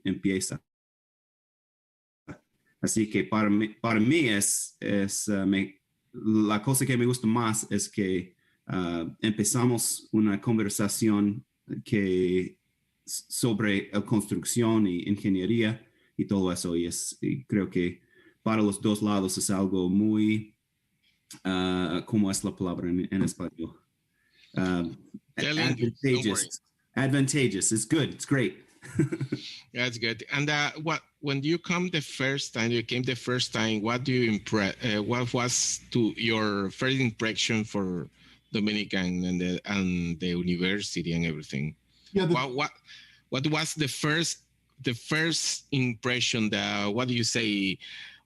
empieza. Así que para mí la cosa que me gusta más es que empezamos una conversación sobre construcción y ingeniería y todo eso. Y creo que para los dos lados es algo muy, ¿cómo es la palabra en español? Advantageous. Advantageous. It's good. It's great. That's good. And when you came the first time, what do you what was your first impression for Dominican and the university and everything? Yeah. What was the first impression? What do you say?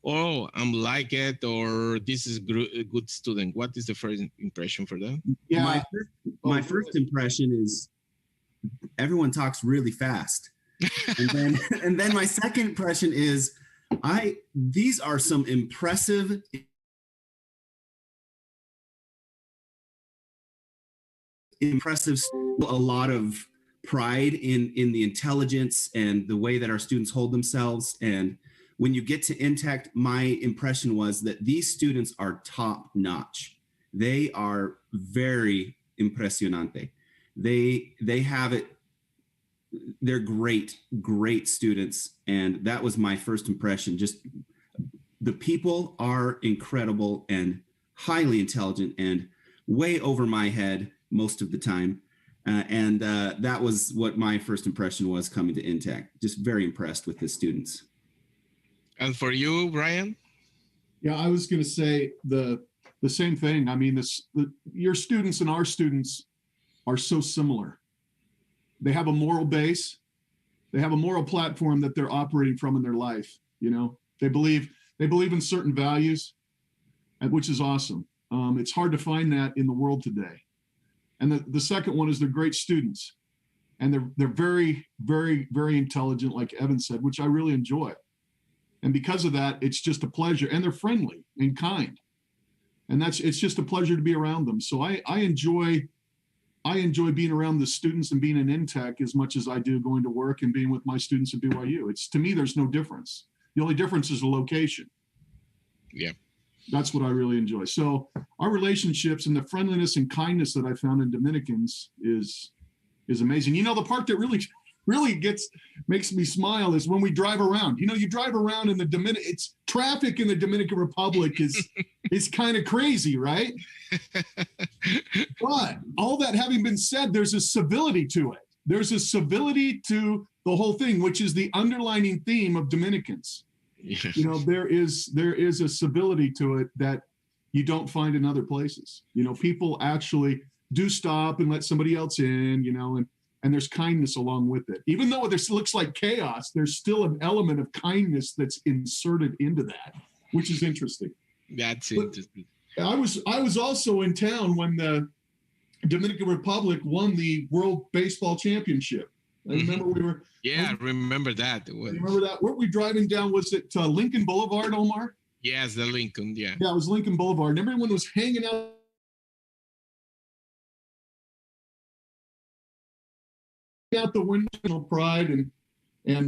Oh, I'm like it, or this is a good student. What is the first impression for them? Yeah. My first impression is everyone talks really fast. and then my second impression is these are some impressive a lot of pride in the intelligence and the way that our students hold themselves. And when you get to INTEC, my impression was that these students are top notch. They are very impresionante. They have it. They're great students. And that was my first impression. Just the people are incredible and highly intelligent and way over my head most of the time. And that was what my first impression was coming to INTEC. Just very impressed with the students. And for you, Brian? Yeah, I was going to say the same thing. I mean, your students and our students are so similar. They have a moral base. They have a moral platform that they're operating from in their life. You know, they believe in certain values, which is awesome. It's hard to find that in the world today. And the second one is they're great students, and they're very, very, very intelligent, like Evan said, which I really enjoy. And because of that, it's just a pleasure. And they're friendly and kind, and it's just a pleasure to be around them. So I enjoy being around the students and being in INTEC as much as I do going to work and being with my students at BYU. To me, there's no difference. The only difference is the location. Yeah. That's what I really enjoy. So our relationships and the friendliness and kindness that I found in Dominicans is amazing. You know, the part that really makes me smile is when we drive around. You know, you drive around in it's traffic in the Dominican Republic is kind of crazy, right? But all that having been said, there's a civility to it. There's a civility to the whole thing, which is the underlining theme of Dominicans. Yes. You know, there is a civility to it that you don't find in other places. You know, people actually do stop and let somebody else in, you know, and there's kindness along with it. Even though this looks like chaos, there's still an element of kindness that's inserted into that, which is interesting. That's interesting. I was also in town when the Dominican Republic won the World Baseball Championship. I remember we were. Yeah, I remember that. Remember that? Were we driving down? Was it Lincoln Boulevard, Omar? Yes, the Lincoln. Yeah. Yeah, it was Lincoln Boulevard, and everyone was hanging out the window, pride, and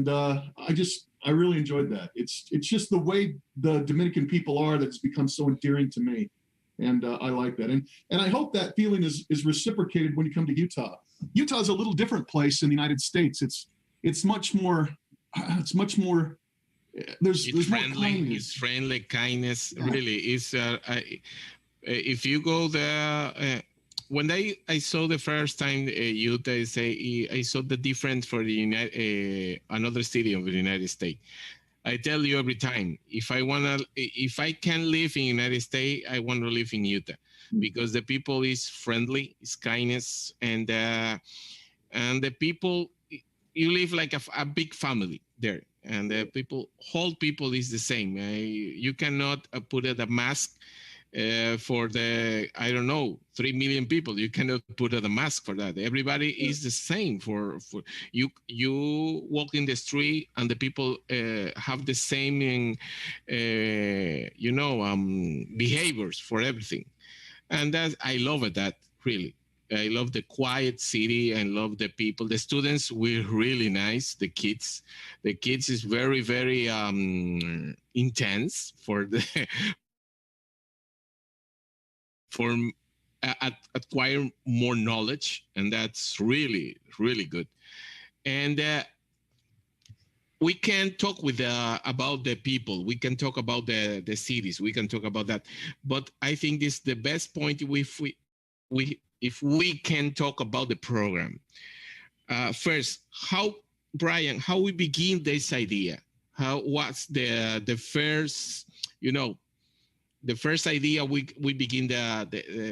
I really enjoyed that. It's just the way the Dominican people are that's become so endearing to me, and I like that. And I hope that feeling is reciprocated when you come to Utah. Utah is a little different place in the United States. It's much more. There's more kindness. It's friendly, kindness. Yeah. Really, is if you go there. When I saw the first time Utah, I saw the difference for the another city of the United States. I tell you every time, if I can live in the United States, I want to live in Utah, because the people is friendly, is kindness, and the people, you live like a big family there, and the whole people is the same. You cannot put a mask for the 3 million people. You cannot put a mask for that. Everybody is the same. For you walk in the street and the people have the same behaviors for everything, and that I love it. That really I love the quiet city. I love the people. The students were really nice. The kids is very, very intense for the for acquire more knowledge, and that's really, really good. And we can talk with about the people. We can talk about the cities. We can talk about that. But I think this is the best point if we can talk about the program. First, Brian, how we begin this idea? What's the first, the first idea we begin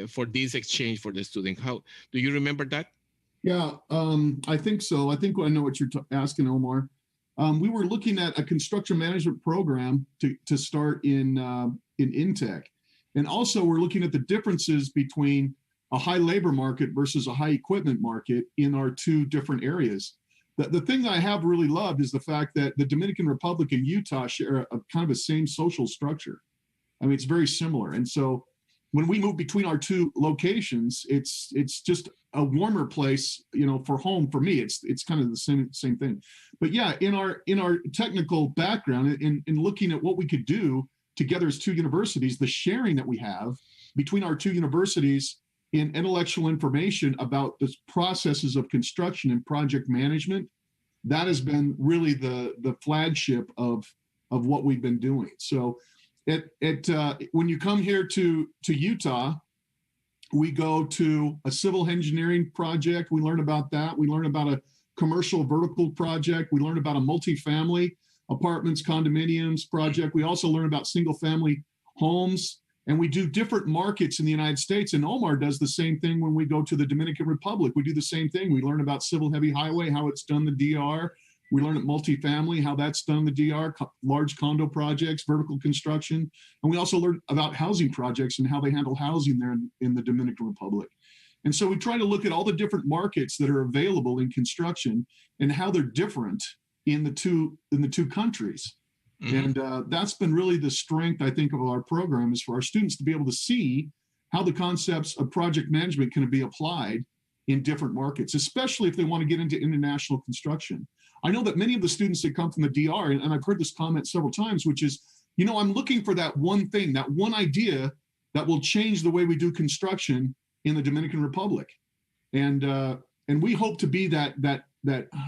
for this exchange for the student? How do you remember that? Yeah, I think so. I think I know what you're asking, Omar. We were looking at a construction management program to start in INTEC. And also we're looking at the differences between a high labor market versus a high equipment market in our two different areas. The thing that I have really loved is the fact that the Dominican Republic and Utah share a kind of a same social structure. I mean, it's very similar. And so when we move between our two locations, it's just a warmer place, for home. For me, it's kind of the same thing. But yeah, in our technical background, in looking at what we could do together as two universities, the sharing that we have between our two universities in intellectual information about the processes of construction and project management, that has been really the flagship of what we've been doing. So when you come here to Utah, we go to a civil engineering project. We learn about that. We learn about a commercial vertical project. We learn about a multifamily apartments, condominiums project. We also learn about single family homes, and we do different markets in the United States. And Omar does the same thing when we go to the Dominican Republic. We do the same thing. We learn about civil heavy highway, how it's done in the DR. We learn at multifamily, how that's done in the DR, large condo projects, vertical construction. And we also learn about housing projects and how they handle housing there in the Dominican Republic. And so we try to look at all the different markets that are available in construction and how they're different in the two countries. Mm-hmm. And that's been really the strength, I think, of our program, is for our students to be able to see how the concepts of project management can be applied in different markets, especially if they want to get into international construction. I know that many of the students that come from the DR, and I've heard this comment several times, which is, I'm looking for that one thing, that one idea that will change the way we do construction in the Dominican Republic. And we hope to be that I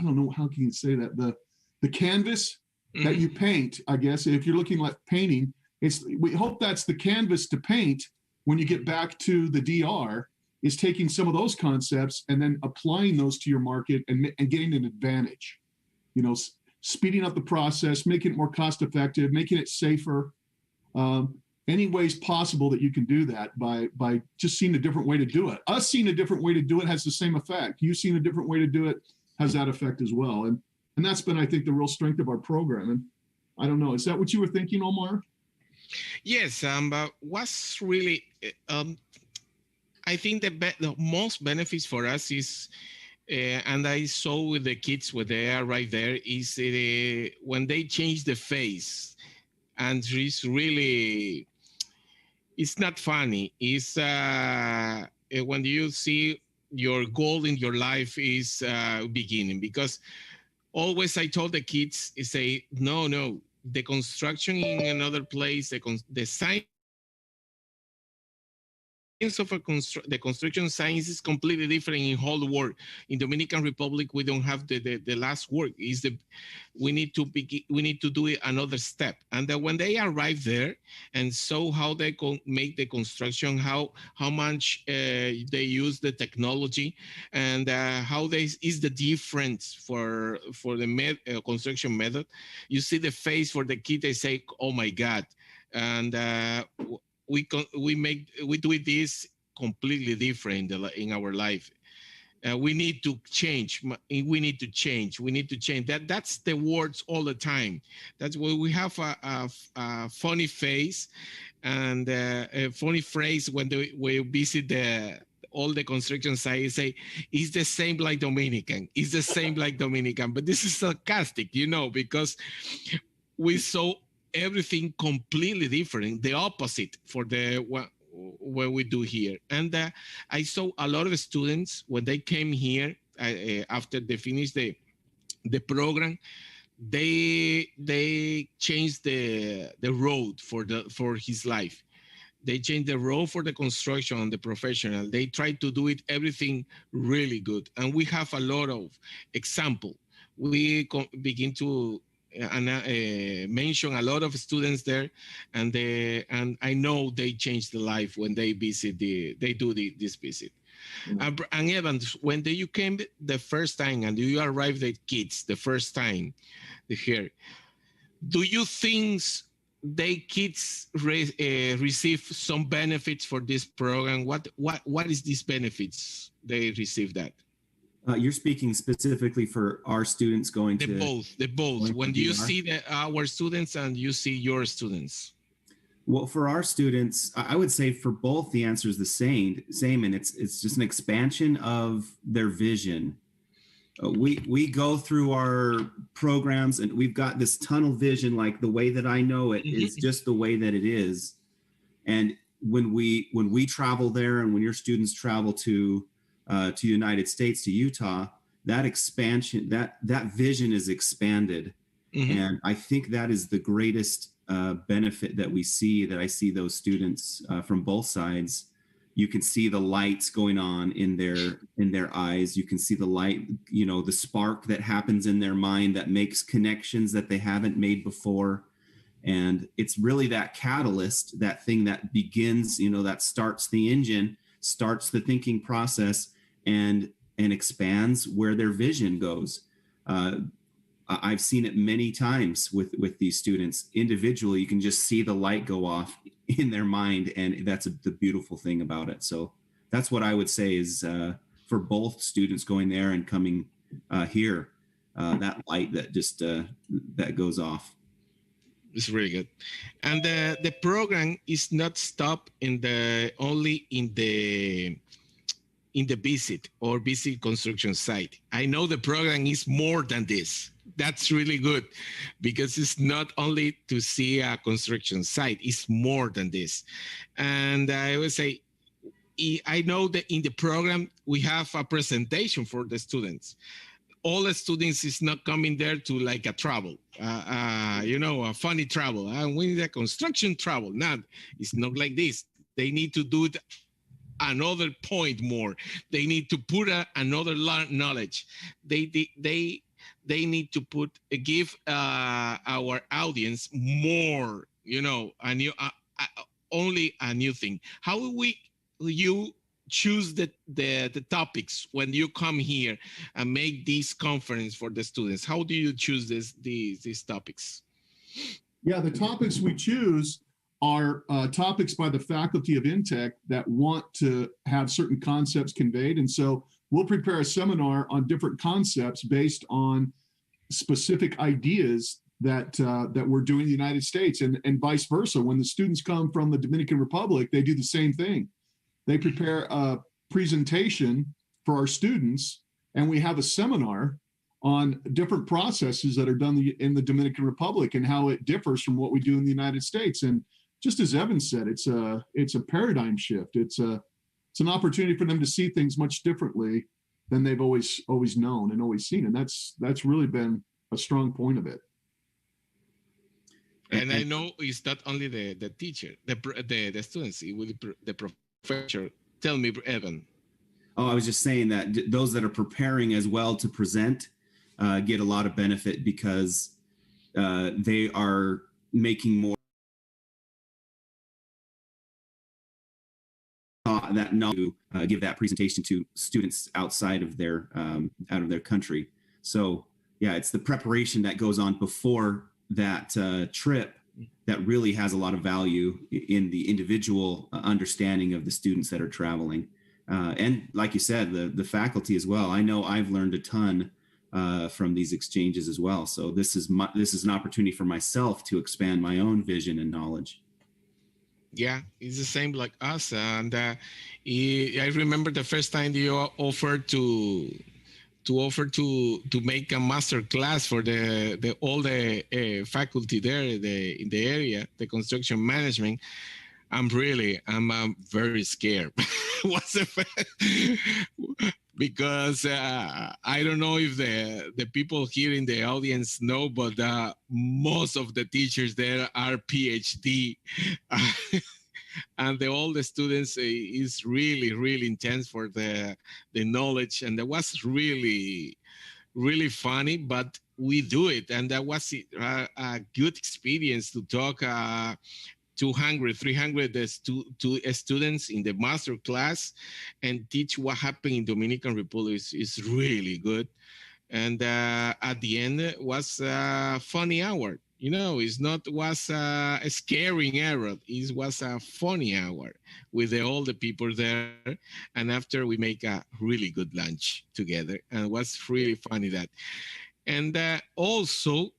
don't know, how can you say that, the canvas that you paint, I guess, if you're looking at painting, we hope that's the canvas to paint when you get back to the DR, is taking some of those concepts and then applying those to your market and getting an advantage. Speeding up the process, making it more cost effective, making it safer, any ways possible that you can do that by just seeing a different way to do it. Us seeing a different way to do it has the same effect. You seeing a different way to do it has that effect as well. And that's been, I think, the real strength of our program. And I don't know, is that what you were thinking, Omar? Yes, but what's really, I think the most benefits for us is, and I saw with the kids when they are right there, is when they change the face, and it's really, it's not funny. It's when you see your goal in your life is beginning, because always I told the kids, say, no, the construction in another place, the science of the construction science is completely different in whole world. In Dominican Republic, we don't have the last word. We need to do it another step. And then when they arrive there and saw how they make the construction, how much they use the technology, and how is the difference for the construction method, you see the face for the kid. They say, "Oh my God!" And we do this completely different in our life. We need to change. We need to change. That's the words all the time. That's why we have a funny face and a funny phrase when we visit all the construction sites. Say, it's the same like Dominican. It's the same like Dominican. But this is sarcastic, because we saw everything completely different, the opposite for what we do here. And I saw a lot of students when they came here after they finished the program, they changed the road for his life. They changed the road for the construction and the professional. They try to do it everything really good. And we have a lot of example. We begin to mention a lot of students there, and I know they change the life when they visit they do this visit. And Evans, when you came the first time and you arrived at kids the first time here, do you think kids receive some benefits for this program? What is these benefits they receive that? You're speaking specifically for our students going to both. When you see our students and you see your students. Well, for our students, I would say for both the answer is the same, and it's just an expansion of their vision. We go through our programs and we've got this tunnel vision, like the way that I know it is just the way that it is. And when we travel there, and when your students travel to United States, to Utah, that expansion, that vision is expanded. And I think that is the greatest benefit that I see those students from both sides. You can see the lights going on in their eyes. You can see the light, the spark that happens in their mind that makes connections that they haven't made before. And it's really that catalyst, that thing that begins, that starts the engine, starts the thinking process, and expands where their vision goes. I've seen it many times with these students individually. You can just see the light go off in their mind, and that's the beautiful thing about it. So that's what I would say is for both students going there and coming here, that light that just that goes off. It's really good. And the program is not stopped only in the visit construction site. I know the program is more than this. That's really good, because it's not only to see a construction site, it's more than this. And I would say, I know that in the program, we have a presentation for the students. All the students is not coming there to like a travel, a funny travel. We need a construction travel. It's not like this. They need to do it another point more. They need to put another knowledge. They need to give our audience more, a new, only a new thing. How will you choose the topics when you come here and make this conference for the students? How do you choose these topics? Yeah, the topics we choose are topics by the faculty of INTEC that want to have certain concepts conveyed. And so we'll prepare a seminar on different concepts based on specific ideas that we're doing in the United States, and vice versa. When the students come from the Dominican Republic, they do the same thing. They prepare a presentation for our students, and we have a seminar on different processes that are done in the Dominican Republic and how it differs from what we do in the United States. And just as Evan said, it's a paradigm shift. It's an opportunity for them to see things much differently than they've always known and always seen. And that's really been a strong point of it. And I know it's not only the teacher, the students, it will be the professor. Tell me, Evan. Oh, I was just saying that those that are preparing as well to present get a lot of benefit, because they are making more that knowledge to give that presentation to students outside of their country. So yeah, it's the preparation that goes on before that trip that really has a lot of value in the individual understanding of the students that are traveling. And like you said, the faculty as well. I know I've learned a ton from these exchanges as well. So this is an opportunity for myself to expand my own vision and knowledge. Yeah, it's the same like us. And I remember the first time you offered to make a master class for all the faculty there in the area, the construction management. I'm very scared. Because I don't know if the people here in the audience know, but most of the teachers there are PhD. And all the students is really intense for the knowledge. And that was really funny, but we do it. And that was a good experience to talk 200, 300 students in the master class and teach what happened in Dominican Republic is really good. And at the end it was a funny hour. You know, it's not was a scaring hour. It was a funny hour with all the people there. And after we make a really good lunch together, and it was really funny that. And also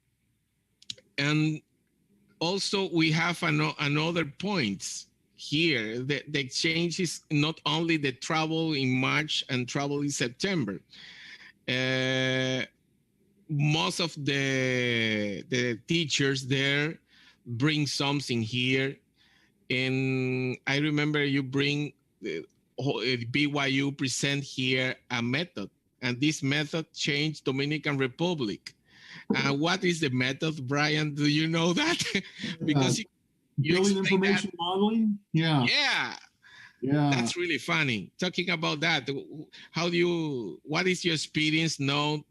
we have another points here. The exchange is not only the travel in March and travel in September. Most of the teachers there bring something here. And I remember you bring BYU present here a method, and this method changed Dominican Republic. What is the method, Brian? Do you know that? Because you building information modeling. Yeah. That's really funny. Talking about that, what is your experience now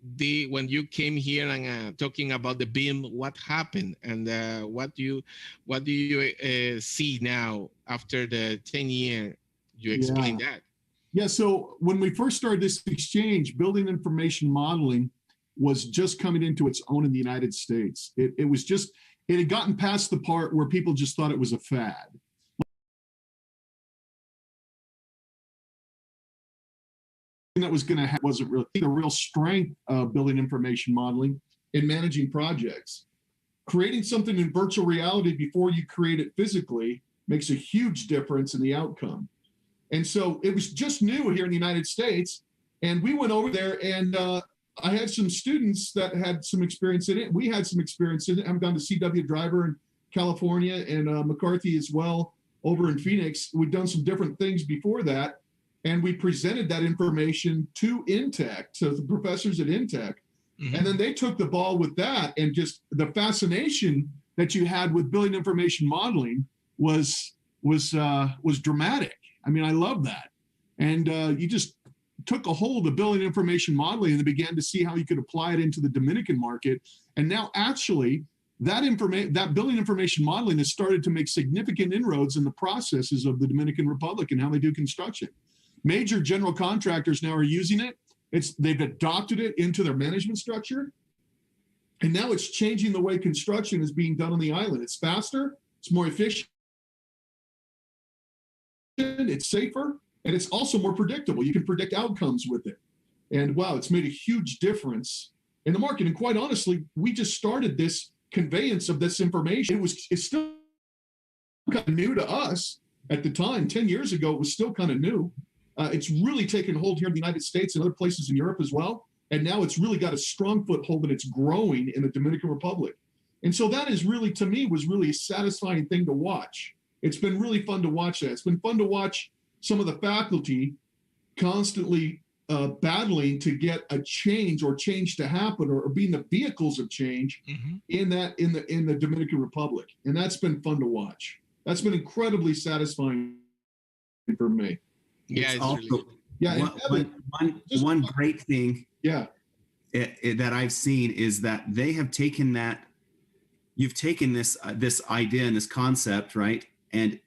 when you came here and talking about the BIM, what happened, and what do you see now after the 10 year? You explain that. Yeah, so when we first started this exchange, building information modeling was just coming into its own in the United States. It had gotten past the part where people just thought it was a fad. That was going to have wasn't really the real strength of building information modeling in managing projects. Creating something in virtual reality before you create it physically makes a huge difference in the outcome. And so it was just new here in the United States, and we went over there, and I had some students that had some experience in it. We had some experience in it. I've gone to CW Driver in California and McCarthy as well over in Phoenix. We'd done some different things before that. And we presented that information to INTEC, to the professors at INTEC. Mm-hmm. And then they took the ball with that, and just the fascination that you had with building information modeling was dramatic. I mean, I love that. And you just took a hold of building information modeling and began to see how you could apply it into the Dominican market. And now actually that building information modeling has started to make significant inroads in the processes of the Dominican Republic and how they do construction. Major general contractors now are using it. They've adopted it into their management structure. And now it's changing the way construction is being done on the island. It's faster, it's more efficient, it's safer, and it's also more predictable. You can predict outcomes with it. And wow, it's made a huge difference in the market. And quite honestly, we just started this conveyance of this information. It's still kind of new to us at the time. 10 years ago, it was still kind of new. It's really taken hold here in the United States and other places in Europe as well. And now it's really got a strong foothold, and it's growing in the Dominican Republic. And so that is really, to me, was really a satisfying thing to watch. It's been really fun to watch that. It's been fun to watch some of the faculty constantly battling to get a change to happen, or being the vehicles of change in the Dominican Republic. And that's been fun to watch. That's been incredibly satisfying for me. Yeah, it's also really one great thing that I've seen is that they have taken you've taken this idea and this concept, right, and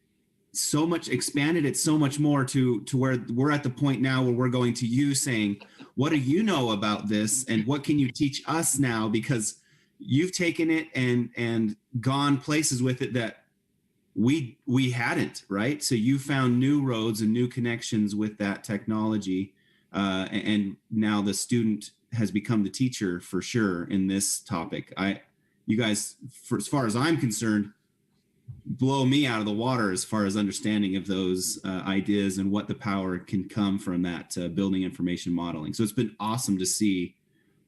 so much expanded it so much more to where we're at the point now where we're going to you saying, what do you know about this, and what can you teach us now, because you've taken it and gone places with it that we hadn't, right? So you found new roads and new connections with that technology, and now the student has become the teacher for sure in this topic. You guys, as far as I'm concerned, blow me out of the water as far as understanding of those ideas and what the power can come from that building information modeling. So it's been awesome to see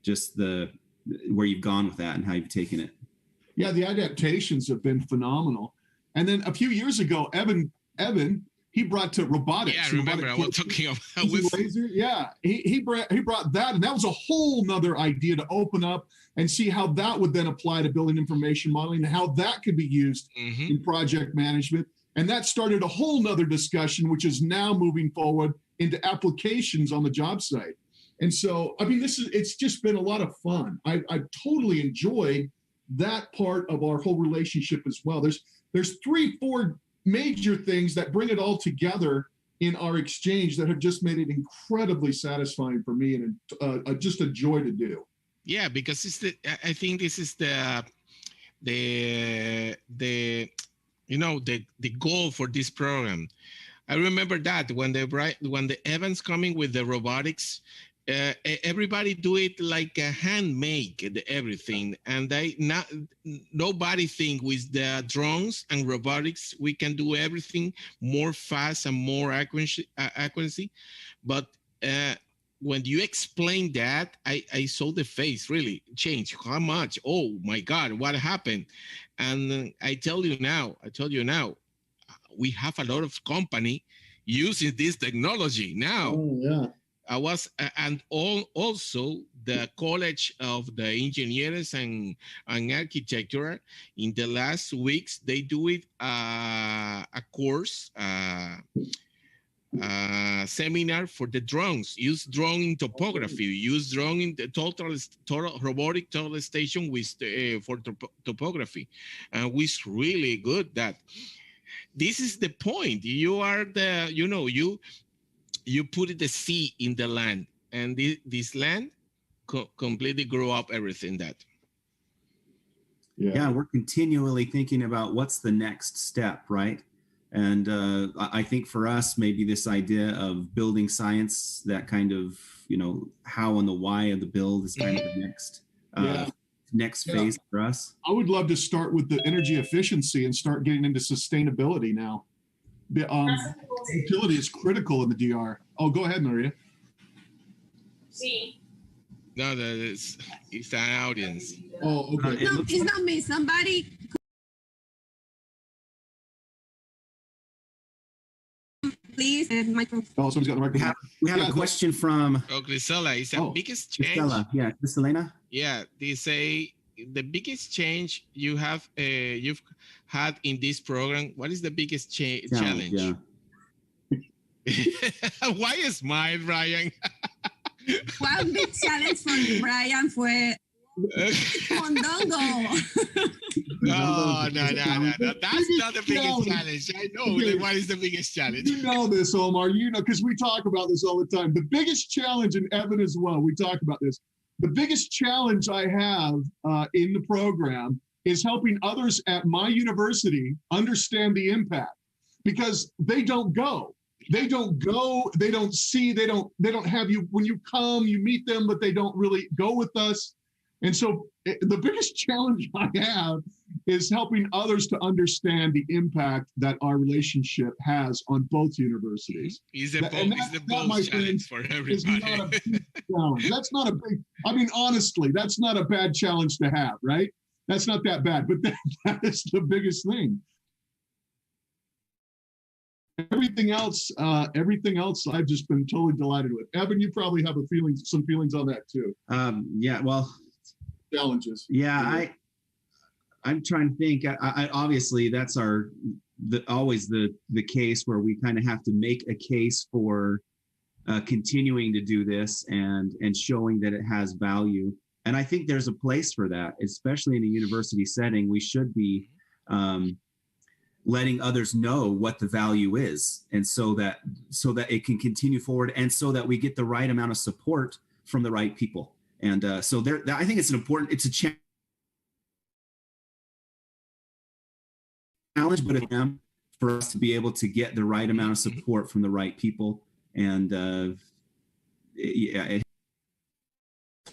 just where you've gone with that and how you've taken it. Yeah, the adaptations have been phenomenal. And then a few years ago, Evan Evan, he brought to robotics. Yeah, I remember I was talking about laser. Yeah, he brought that, and that was a whole nother idea to open up and see how that would then apply to building information modeling and how that could be used in project management. And that started a whole nother discussion, which is now moving forward into applications on the job site. And so, I mean, it's just been a lot of fun. I totally enjoyed that part of our whole relationship as well. There's 3-4 major things that bring it all together in our exchange that have just made it incredibly satisfying for me and just a joy to do. Yeah, because I think this is the goal for this program. I remember that when the Evans coming with the robotics, everybody do it like a handmade everything, and nobody think with the drones and robotics we can do everything more fast and more accuracy. But when you explain that, I saw the face really change. How much? Oh my God, what happened? And I tell you now, we have a lot of company using this technology now. Oh, yeah. And also the College of the Engineers and Architecture in the last weeks, they do it a course, seminar for the drones. Use drone in topography. Use drone in the total robotic total station with for topography, and was really good. That this is the point. You are the you put the seed in the land, and this land completely grow up everything that. Yeah, we're continually thinking about what's the next step, right? And I think for us, maybe this idea of building science, that kind of, how and the why of the build is kind of the next phase for us. I would love to start with the energy efficiency and start getting into sustainability now. Utility is critical in the DR. Oh, go ahead, Maria. Sí. No, it's an audience. Oh, okay. No, it's not me. Somebody. Please, microphone. Oh, someone's got the microphone. We have a question from Grisela. Is the biggest change? Grisela. Yeah, Griselena. Yeah, they say the biggest change you've had in this program. What is the biggest challenge? Yeah. Why you smile, Brian? One big challenge for Brian fue Mondongo. No. That's not the biggest challenge. I know. What is the biggest challenge? You know this, Omar. Because we talk about this all the time. The biggest challenge, and Evan as well, we talk about this. The biggest challenge I have in the program is helping others at my university understand the impact, because they don't go. They don't see, they don't have you. When you come, you meet them, but they don't really go with us. And so the biggest challenge I have is helping others to understand the impact that our relationship has on both universities. It's the bold challenge for everybody. Is not a big challenge. That's not a big, honestly, that's not a bad challenge to have, right? That's not that bad, but that is the biggest thing. Everything else, I've just been totally delighted with. Evan, you probably have some feelings on that too. Yeah, well, challenges. Yeah, I'm trying to think. I obviously that's always the case where we kind of have to make a case for continuing to do this and showing that it has value. And I think there's a place for that, especially in a university setting. We should be letting others know what the value is, and so that it can continue forward, and so that we get the right amount of support from the right people. And so I think it's a challenge, but for us to be able to get the right amount of support from the right people, and it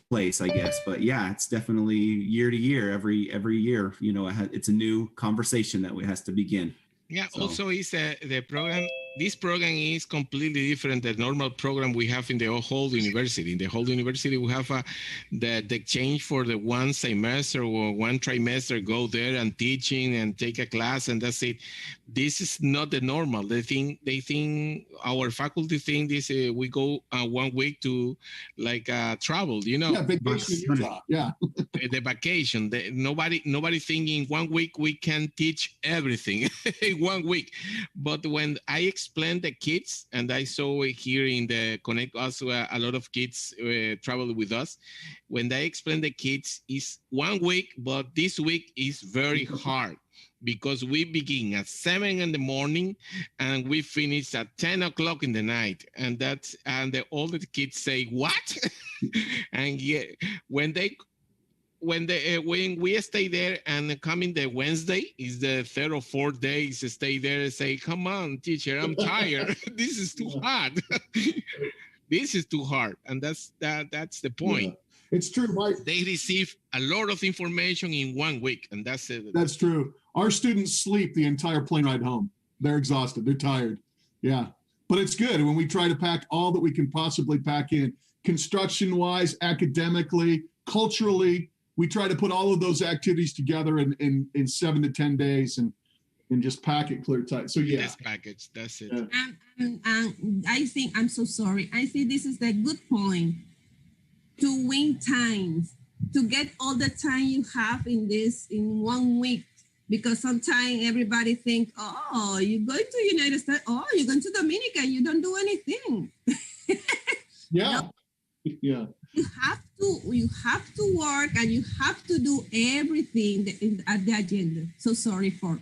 place, I guess. But yeah, it's definitely year to year, every year, it's a new conversation that has to begin. Yeah. So. Also, is the program this program is completely different than the normal program we have in the whole university. In the whole university, we have the exchange for the one semester or one trimester, go there and teaching and take a class, and that's it. This is not the normal. They think our faculty think this we go 1 week to like travel, you know. Yeah, vacation in Utah. Yeah. The vacation. Nobody thinking 1 week we can teach everything in 1 week. But when I explained the kids, and I saw here in the Connect also a lot of kids travel with us. When I explained the kids, is 1 week, but this week is very hard because we begin at 7 in the morning and we finish at 10 o'clock in the night. And all the kids say, what? And yeah, when we stay there and coming the Wednesday is the 3rd or 4th day, stay there and say, come on, teacher, I'm tired. This is too hard. This is too hard. And that's the point. Yeah. It's true. They receive a lot of information in 1 week, and that's it. That's true. Our students sleep the entire plane ride home. They're exhausted. They're tired. Yeah. But it's good when we try to pack all that we can possibly pack in, construction-wise, academically, culturally. We try to put all of those activities together in 7 to 10 days and just pack it clear tight. So yeah. This package, that's it. Yeah. I think, I'm so sorry. I think this is the good point to win time, to get all the time you have in 1 week. Because sometimes everybody think, oh, you're going to United States, oh, you're going to Dominica, you don't do anything. Yeah. No. Yeah. You have to work and you have to do everything at the agenda. So sorry for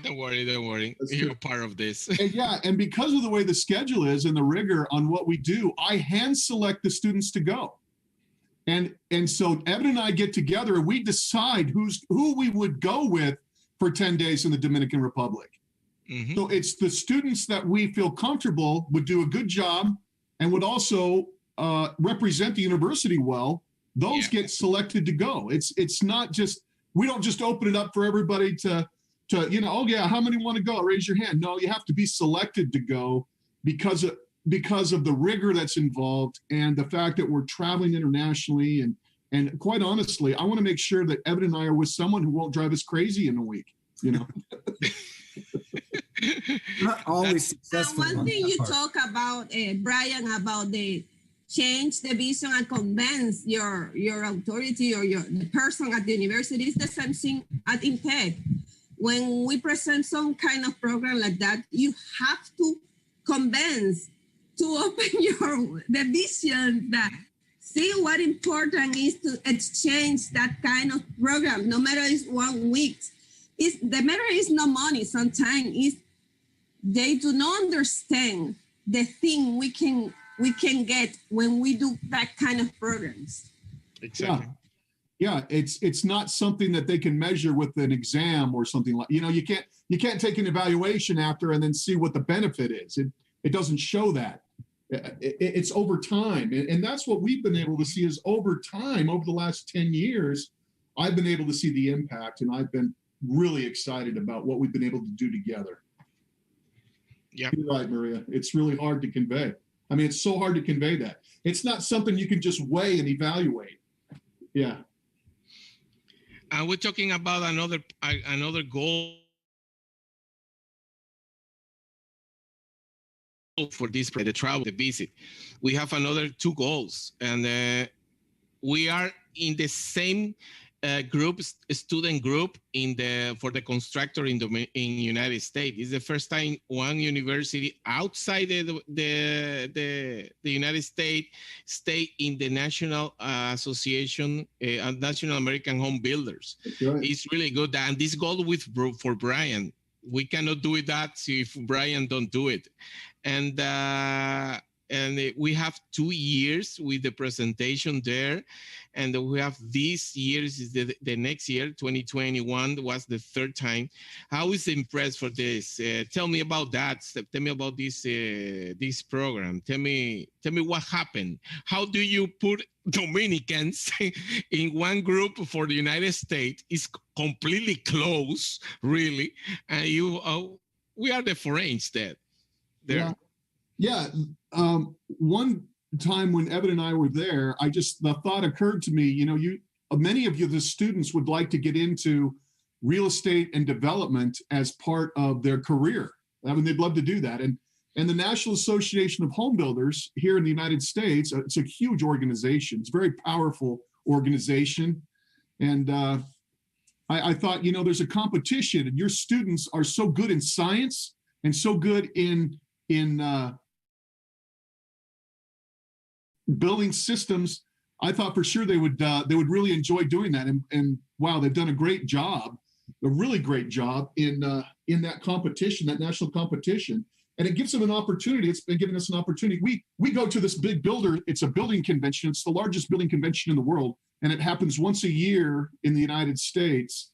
Don't worry. You're part of this. And because of the way the schedule is and the rigor on what we do, I hand select the students to go. And so Evan and I get together and we decide who we would go with for 10 days in the Dominican Republic. Mm-hmm. So it's the students that we feel comfortable would do a good job and would also represent the university well. Those get selected to go. It's not just, we don't just open it up for everybody to oh yeah, how many want to go? Raise your hand. No, you have to be selected to go because of the rigor that's involved and the fact that we're traveling internationally. And quite honestly, I want to make sure that Evan and I are with someone who won't drive us crazy in a week, you know. Not always successful. One thing you talk about, Brian, about the change the vision and convince your authority or the person at the university is the same thing at INTEC. When we present some kind of program like that, you have to convince to open the vision that see what important is to exchange that kind of program, no matter it's 1 week. The matter is no money. Sometimes they do not understand the thing we can get when we do that kind of programs. Exactly. Yeah, it's not something that they can measure with an exam or something like, you can't take an evaluation after and then see what the benefit is. It doesn't show that. It's over time. And that's what we've been able to see is over time, over the last 10 years, I've been able to see the impact and I've been really excited about what we've been able to do together. Yeah. You're right, Maria. It's really hard to convey. I mean, it's so hard to convey that. It's not something you can just weigh and evaluate. Yeah. And we're talking about another goal for this, the travel, the visit. We have another 2 goals, and we are in the same student group for the constructor in United States. It's the first time one university outside the United States stay in the National Association, National American Home Builders. Right. It's really good, and this goal for Brian. We cannot do that if Brian don't do it, and we have 2 years with the presentation there, and we have this year is the next year, 2021 was the 3rd time. How is impressed for this? Tell me about that. Tell me about this program. Tell me what happened. How do you put Dominicans in one group for the United States? It's completely close, really, and we are the foreigners there. there? Yeah. One time when Evan and I were there, the thought occurred to me, you know, many of you, the students, would like to get into real estate and development as part of their career. I mean, they'd love to do that. And the National Association of Home Builders here in the United States, it's a huge organization. It's a very powerful organization. And I thought, you know, there's a competition, and your students are so good in science and so good in building systems. I thought for sure they would really enjoy doing that. And wow, they've done a great job, a really great job in that competition, that national competition. And it gives them an opportunity. It's been giving us an opportunity. We go to this big builder. It's a building convention. It's the largest building convention in the world. And it happens once a year in the United States.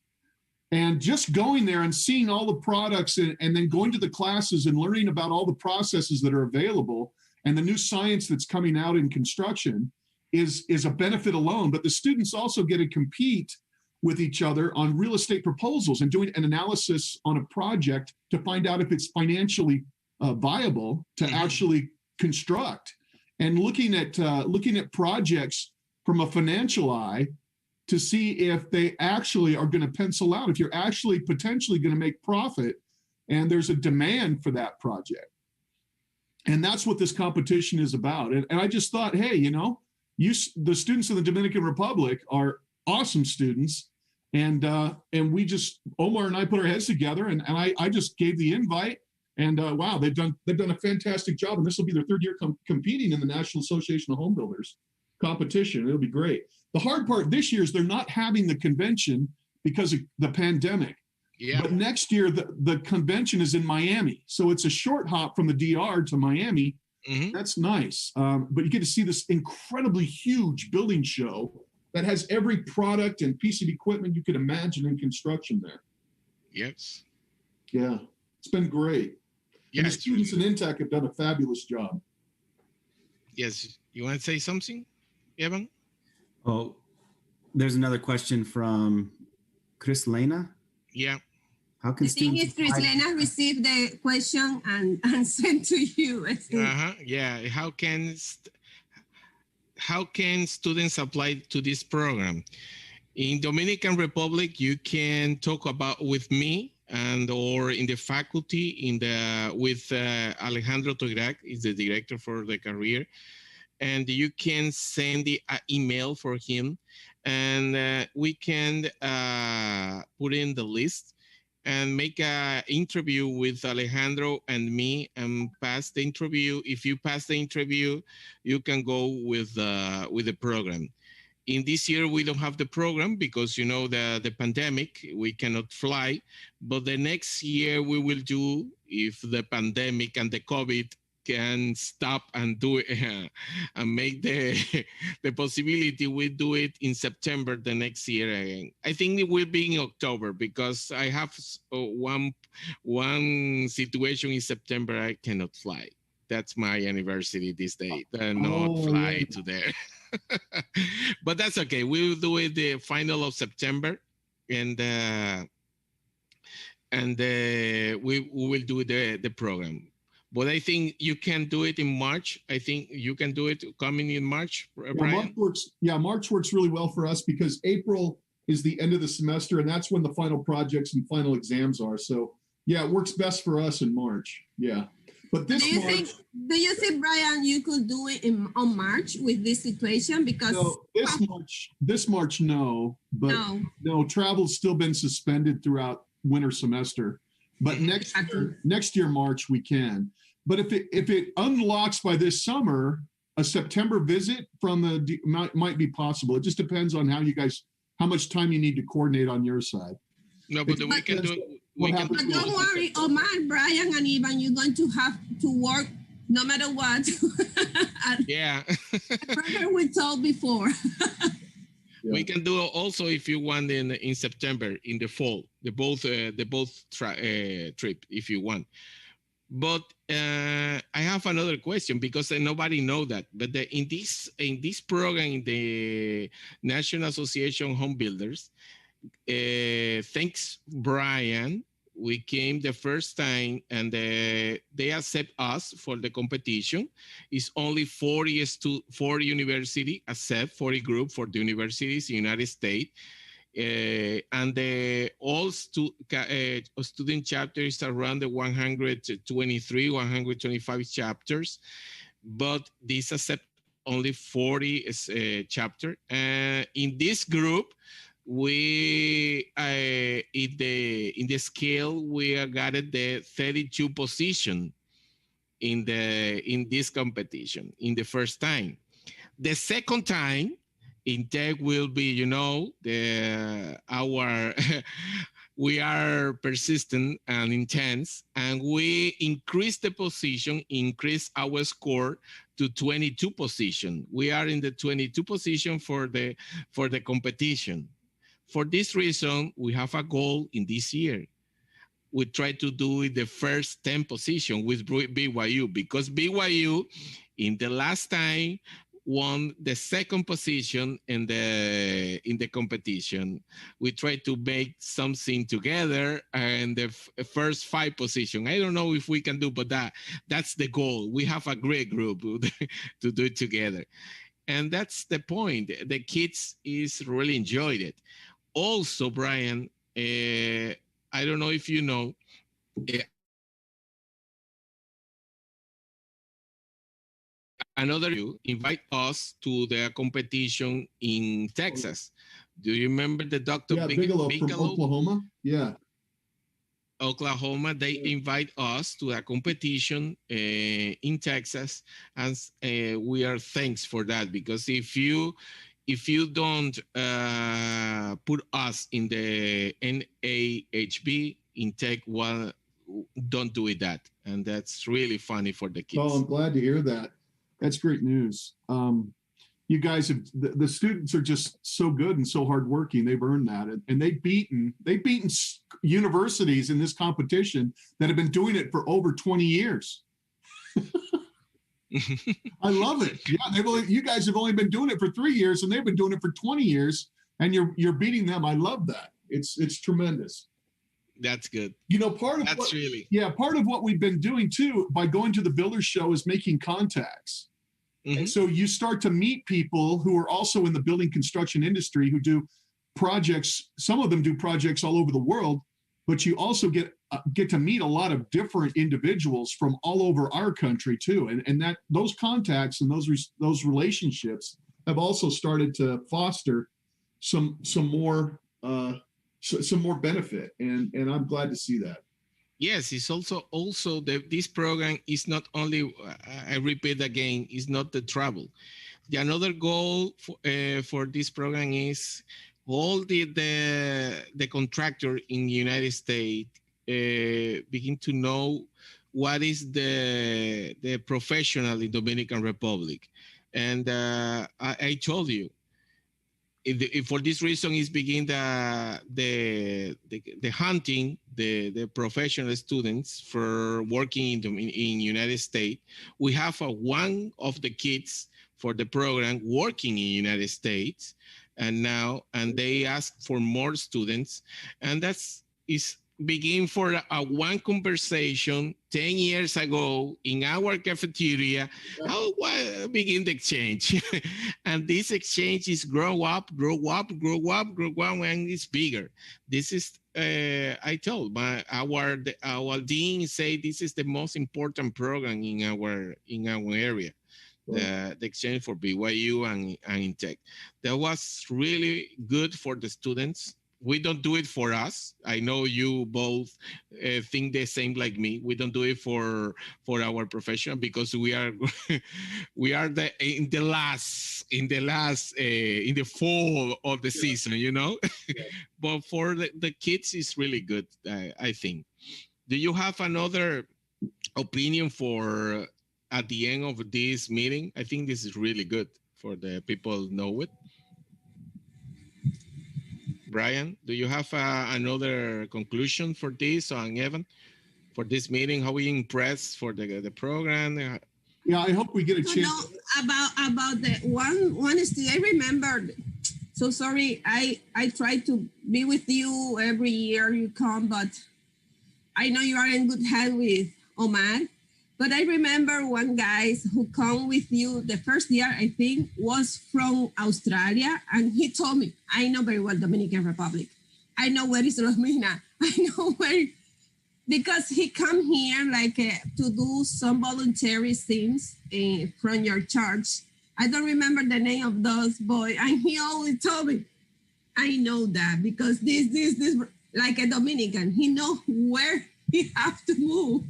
And just going there and seeing all the products and then going to the classes and learning about all the processes that are available and the new science that's coming out in construction is a benefit alone. But the students also get to compete with each other on real estate proposals and doing an analysis on a project to find out if it's financially viable to actually construct, and looking at projects from a financial eye to see if they actually are going to pencil out, if you're actually potentially going to make profit and there's a demand for that project. And that's what this competition is about. And I just thought, hey, you know, the students in the Dominican Republic are awesome students. And we just, Omar and I put our heads together, and I just gave the invite. And wow, they've done a fantastic job. And this will be their third year competing in the National Association of Home Builders competition. It'll be great. The hard part this year is they're not having the convention because of the pandemic. Yeah. But next year, the convention is in Miami. So it's a short hop from the DR to Miami. Mm-hmm. That's nice. But you get to see this incredibly huge building show that has every product and piece of equipment you could imagine in construction there. Yes. Yeah, it's been great. Yeah, and the students in INTEC have done a fabulous job. Yes. You want to say something, Evan? Oh, there's another question from Chris Lena. Yeah. How can students? Chris Lena received the question and sent to you. Yeah. How can students apply to this program? In Dominican Republic, you can talk about with me or in the faculty with Alejandro Tograc, is the director for the career, and you can send the email for him, and we can put in the list and make an interview with Alejandro and me and pass the interview. If you pass the interview, you can go with the program. In this year, we don't have the program because, you know, the pandemic, we cannot fly. But the next year we will do, if the pandemic and the COVID can stop and do it and make the possibility, we do it in September the next year again. I think it will be in October because I have one situation in September I cannot fly. That's my anniversary this day. Not fly to there. But that's okay. We will do it the final of September, and we will do the program. But I think you can do it in March. I think you can do it coming in March, Brian. March works really well for us because April is the end of the semester, and that's when the final projects and final exams are. So yeah, it works best for us in March. Yeah. But do you think, Brian, you could do it on March with this situation? Because this March, no. But no, travel's still been suspended throughout winter semester. But next year, March, we can. But if it unlocks by this summer, a September visit from might be possible. It just depends on how much time you need to coordinate on your side. No, but we can do it. But don't worry, Omar, Brian, and Ivan, you're going to have to work no matter what. Yeah. we told before. Yeah. We can do it also if you want in September, in the fall, the both trip if you want. But I have another question because nobody know that. But in this program, the National Association of Home Builders, thanks Brian, we came the first time, and they accept us for the competition. It's only 40 university accept 40 group for the universities in the United States. And the all student chapters around the 123, 125 chapters, but this accept only 40 chapter. In this group, we in the scale we got the 32 position in this competition in the first time. The second time, INTEC will be, you know, we are persistent and intense, and we increase the position, increase our score to 22 position. We are in the 22 position for the competition. For this reason, we have a goal in this year. We try to do it the first 10 position with BYU, because BYU in the last time won the second position in the competition. We try to make something together and the first 5 position. I don't know if we can do, but that's the goal. We have a great group to do it together. And that's the point. The kids is really enjoyed it. Also, Brian, I don't know if you know, another you invite us to the competition in Texas. Do you remember the Dr. Yeah, Bigelow from Oklahoma? Yeah. Oklahoma, they invite us to a competition in Texas, and we are thanks for that, because if you don't put us in the NAHB, INTEC, well, don't do it that, and that's really funny for the kids. Oh, I'm glad to hear that. That's great news. You guys have, the students are just so good and so hardworking. They've earned that, and they've beaten universities in this competition that have been doing it for over 20 years. I love it. Yeah, you guys have only been doing it for 3 years, and they've been doing it for 20 years, and you're beating them. I love that. It's tremendous. That's good. You know, part of what we've been doing too by going to the Builder Show is making contacts. Mm-hmm. And so you start to meet people who are also in the building construction industry who do projects. Some of them do projects all over the world, but you also get to meet a lot of different individuals from all over our country too. And that those contacts and those relationships have also started to foster some more benefit, and I'm glad to see that. Yes, it's also this program is not only, I repeat again, is not the travel. The another goal for this program is all the contractor in the United States begin to know what is the professional in Dominican Republic. And I told you, for this reason is begin the hunting the professional students for working in United States. We have one of the kids for the program working in United States, and they ask for more students, and is begin for one conversation 10 years ago in our cafeteria. How begin the exchange? And this exchange is grow up, and it's bigger. This is, I told our dean say this is the most important program in our area. The exchange for BYU and INTEC. That was really good for the students. We don't do it for us. I know you both think the same like me. We don't do it for our profession, because we are in the fall of the season, you know. But for the kids, it's really good. I think. Do you have another opinion for at the end of this meeting? I think this is really good for the people know it. Brian, do you have another conclusion for this, or Evan, for this meeting? How we impressed for the program? Yeah, I hope we get a chance. About the one is I remember. So sorry, I try to be with you every year you come, but I know you are in good health with Omar, but I remember one guy who come with you the first year, I think, was from Australia, and he told me, I know very well Dominican Republic. I know where is Romina. I know where, because he come here like to do some voluntary things from your church. I don't remember the name of those boys, and he always told me, I know that because this, like a Dominican, he know where he have to move.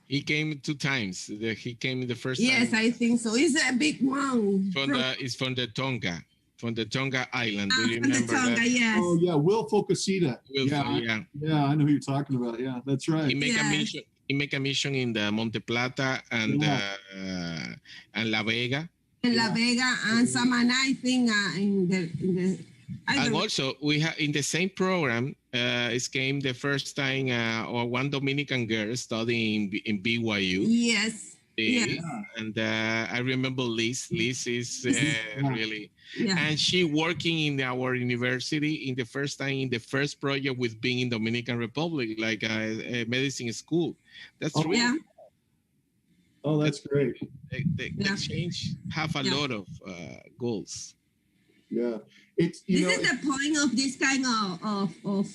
He came 2 times. He came the first Yes, time. I think so. It's a big one. It's from the Tonga Island. Do you From the remember Tonga, that? yes. Oh yeah, Will Focusita. Yeah. I know who you're talking about. Yeah, that's right. He make a mission in the Monte Plata and La Vega. In La Vega and Samana, I think in the And also, we have in the same program, it came the first time, or one Dominican girl studying in BYU. Yes. Yeah. And I remember Liz. Liz is really, Yeah. and she working in our university in the first time in the first project with being in Dominican Republic, like a medicine school. That's really. Yeah. Oh, that's great. The exchange have a lot of goals. Yeah, it's This is the point of this kind of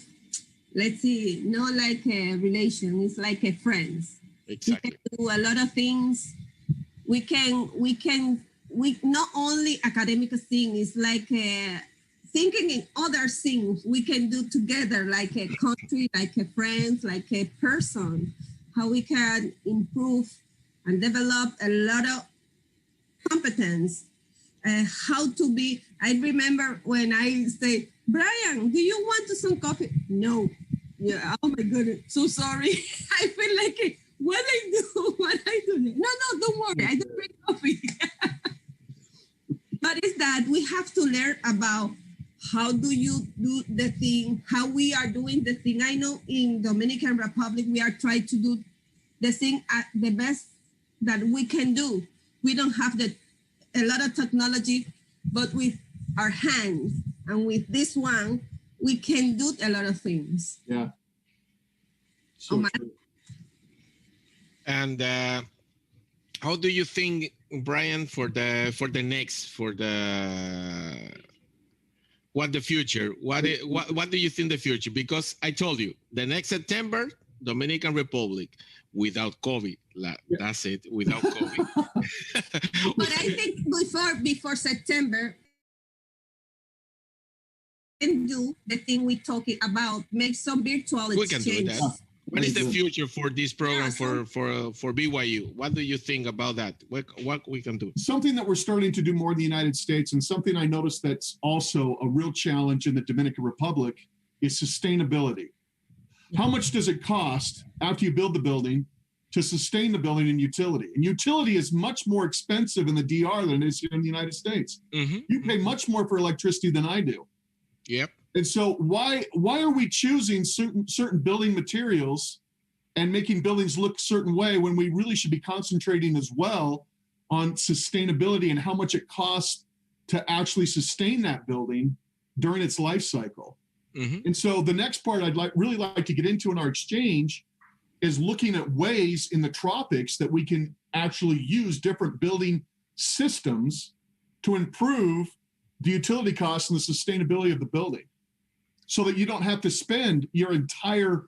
let's see, not like a relation. It's like a friends. Exactly. We can do a lot of things. We not only academic thing. It's like thinking in other things we can do together, like a country, like a friends, like a person. How we can improve and develop a lot of competence. How to be. I remember when I say, Brian, do you want some coffee? No. Yeah. Oh my goodness. So sorry. I feel like what I do. No, don't worry. I don't drink coffee. But it's that we have to learn about how do you do the thing, how we are doing the thing. I know in Dominican Republic, we are trying to do the thing at the best that we can do. We don't have a lot of technology, but with our hands and with this one, we can do a lot of things. Yeah. So true. And how do you think, Brian, what the future? What do you think the future? Because I told you the next September, Dominican Republic without COVID. That's it, without COVID. But I think before September, we can do the thing we're talking about, make some virtual exchange. We can do that. What is the future for this program for BYU? What do you think about that? What we can do? Something that we're starting to do more in the United States, and something I noticed that's also a real challenge in the Dominican Republic, is sustainability. How much does it cost after you build the building to sustain the building and utility? And utility is much more expensive in the DR than it is here in the United States. Mm-hmm. You pay much more for electricity than I do. Yep. And so why are we choosing certain building materials and making buildings look a certain way when we really should be concentrating as well on sustainability and how much it costs to actually sustain that building during its life cycle? Mm-hmm. And so the next part I'd really like to get into in our exchange is looking at ways in the tropics that we can actually use different building systems to improve the utility costs and the sustainability of the building, so that you don't have to spend your entire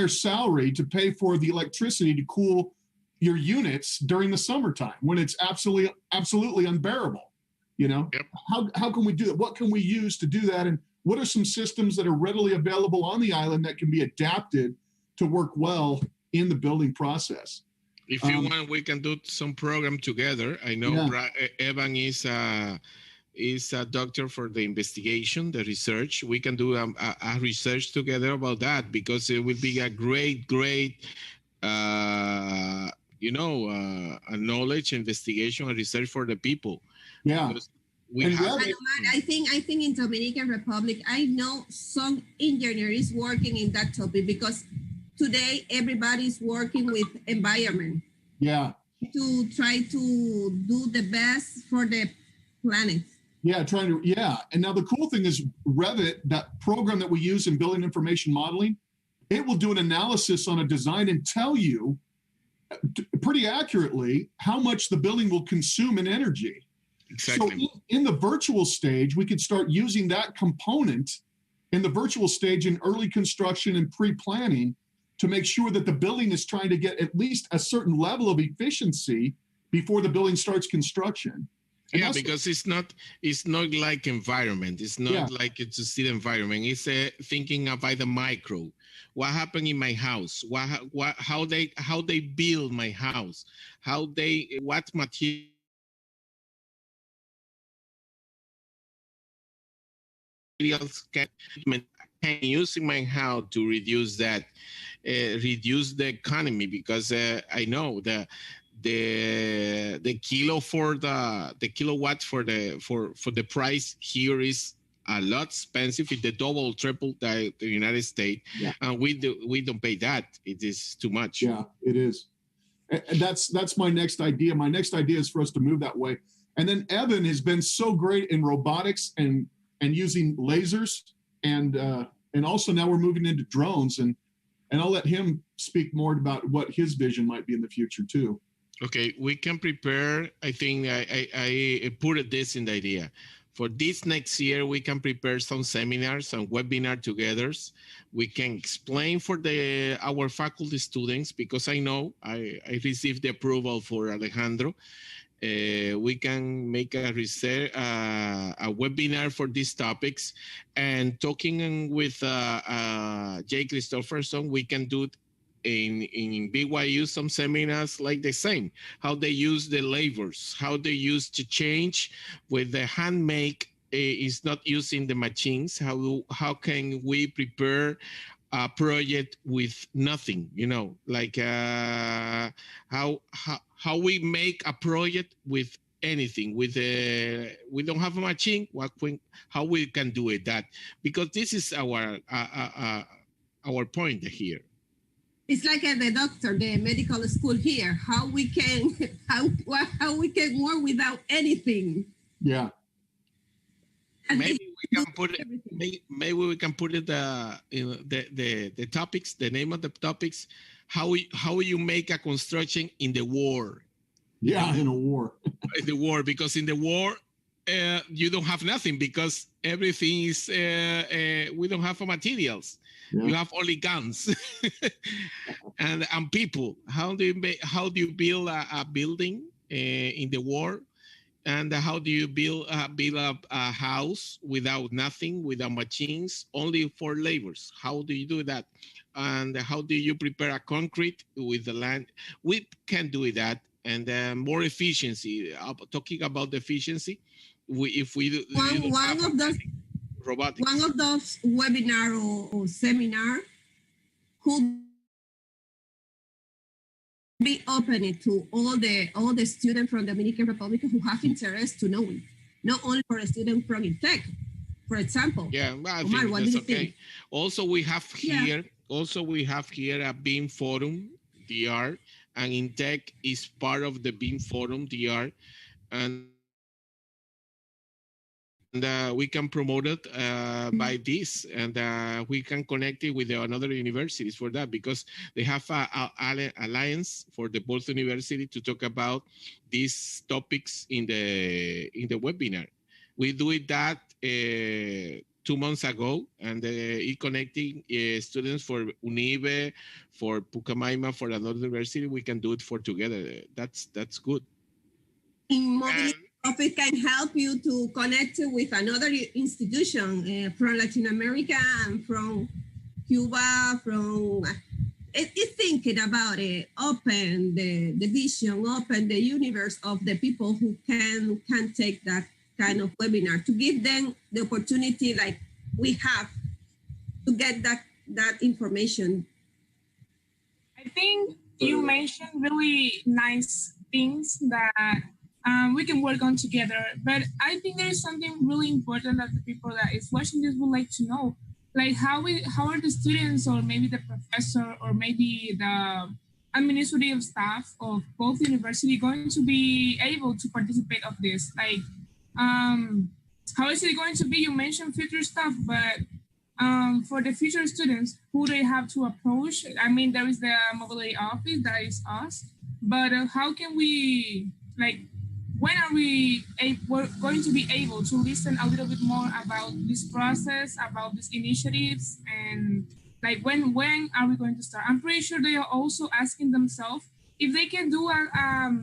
salary to pay for the electricity to cool your units during the summertime when it's absolutely unbearable. You know, yep. How can we do that? What can we use to do that? And what are some systems that are readily available on the island that can be adapted to work well in the building process? If you want, we can do some program together. I know Evan is a doctor for the investigation, the research. We can do a research together about that, because it will be a great, a knowledge, investigation, and research for the people. Yeah. I think in Dominican Republic, I know some engineers working in that topic, because today everybody's working with environment. Yeah. To try to do the best for the planet. Yeah, and now the cool thing is Revit, that program that we use in building information modeling, it will do an analysis on a design and tell you pretty accurately how much the building will consume in energy. Exactly. So in the virtual stage, we could start using that component in the virtual stage in early construction and pre-planning to make sure that the building is trying to get at least a certain level of efficiency before the building starts construction. And yeah, because it's not like environment. It's not like it's a city environment. It's thinking about the micro. What happened in my house? How they build my house? What materials can use in my house to reduce that, reduce the economy? Because I know the kilowatt for the price here is a lot expensive. It's the double, triple the United States, and we don't pay that. It is too much. Yeah, it is. And that's my next idea. My next idea is for us to move that way. And then Evan has been so great in robotics and using lasers, and also now we're moving into drones, and I'll let him speak more about what his vision might be in the future too. Okay, we can prepare. I think I put this in the idea. For this next year, we can prepare some seminars, some webinar together. We can explain for our faculty students, because I know I received the approval for Alejandro. We can make a webinar for these topics, and talking with Jay Christopherson, we can do in BYU some seminars like the same, how they use the labors, how they use to change with the handmake is not using the machines. How can we prepare a project with nothing, like how we make a project with anything, with we don't have a machine, how we can do it, that, because this is our point here. It's like the doctor, the medical school here. How we can work without anything. Yeah. And maybe we can put it. Maybe we can put it. The topics, the name of the topics. How you make a construction in the war. Yeah, in a war. In the war, because in the war, you don't have nothing, because everything is we don't have materials. Yeah. You have only guns and people. How do you build a building in the war, and how do you build a house without nothing, without machines, only for labors? How do you do that? And how do you prepare a concrete with the land? We can do that, and more efficiency. Talking about the efficiency, if we do one of those. Robotics. One of those webinar or seminar could be open to all the students from the Dominican Republic who have interest to know it, not only for a student from INTEC, for example. Yeah, I Omar, think that's okay. Think? Also, we have here a BIM Forum DR, and INTEC is part of the BIM Forum DR, and we can promote it by this, and we can connect it with another universities for that, because they have an alliance for the both university to talk about these topics in the webinar. We do it that 2 months ago, and connecting students for UNIBE, for Pucamaima, for another university. We can do it for together. That's good. In mobility, it can help you to connect with another institution from Latin America and from Cuba, it's thinking about it, open the vision, open the universe of the people who can take that kind of webinar, to give them the opportunity like we have to get that information. I think you mentioned really nice things that we can work on together. But I think there is something really important that the people that is watching this would like to know. Like how are the students, or maybe the professor, or maybe the administrative staff of both university going to be able to participate of this? Like, how is it going to be? You mentioned future stuff, but for the future students, who they have to approach? I mean, there is the mobility office, that is us, but how can we, like, when are we going to be able to listen a little bit more about this process, about these initiatives, and like when are we going to start? I'm pretty sure they are also asking themselves if they can do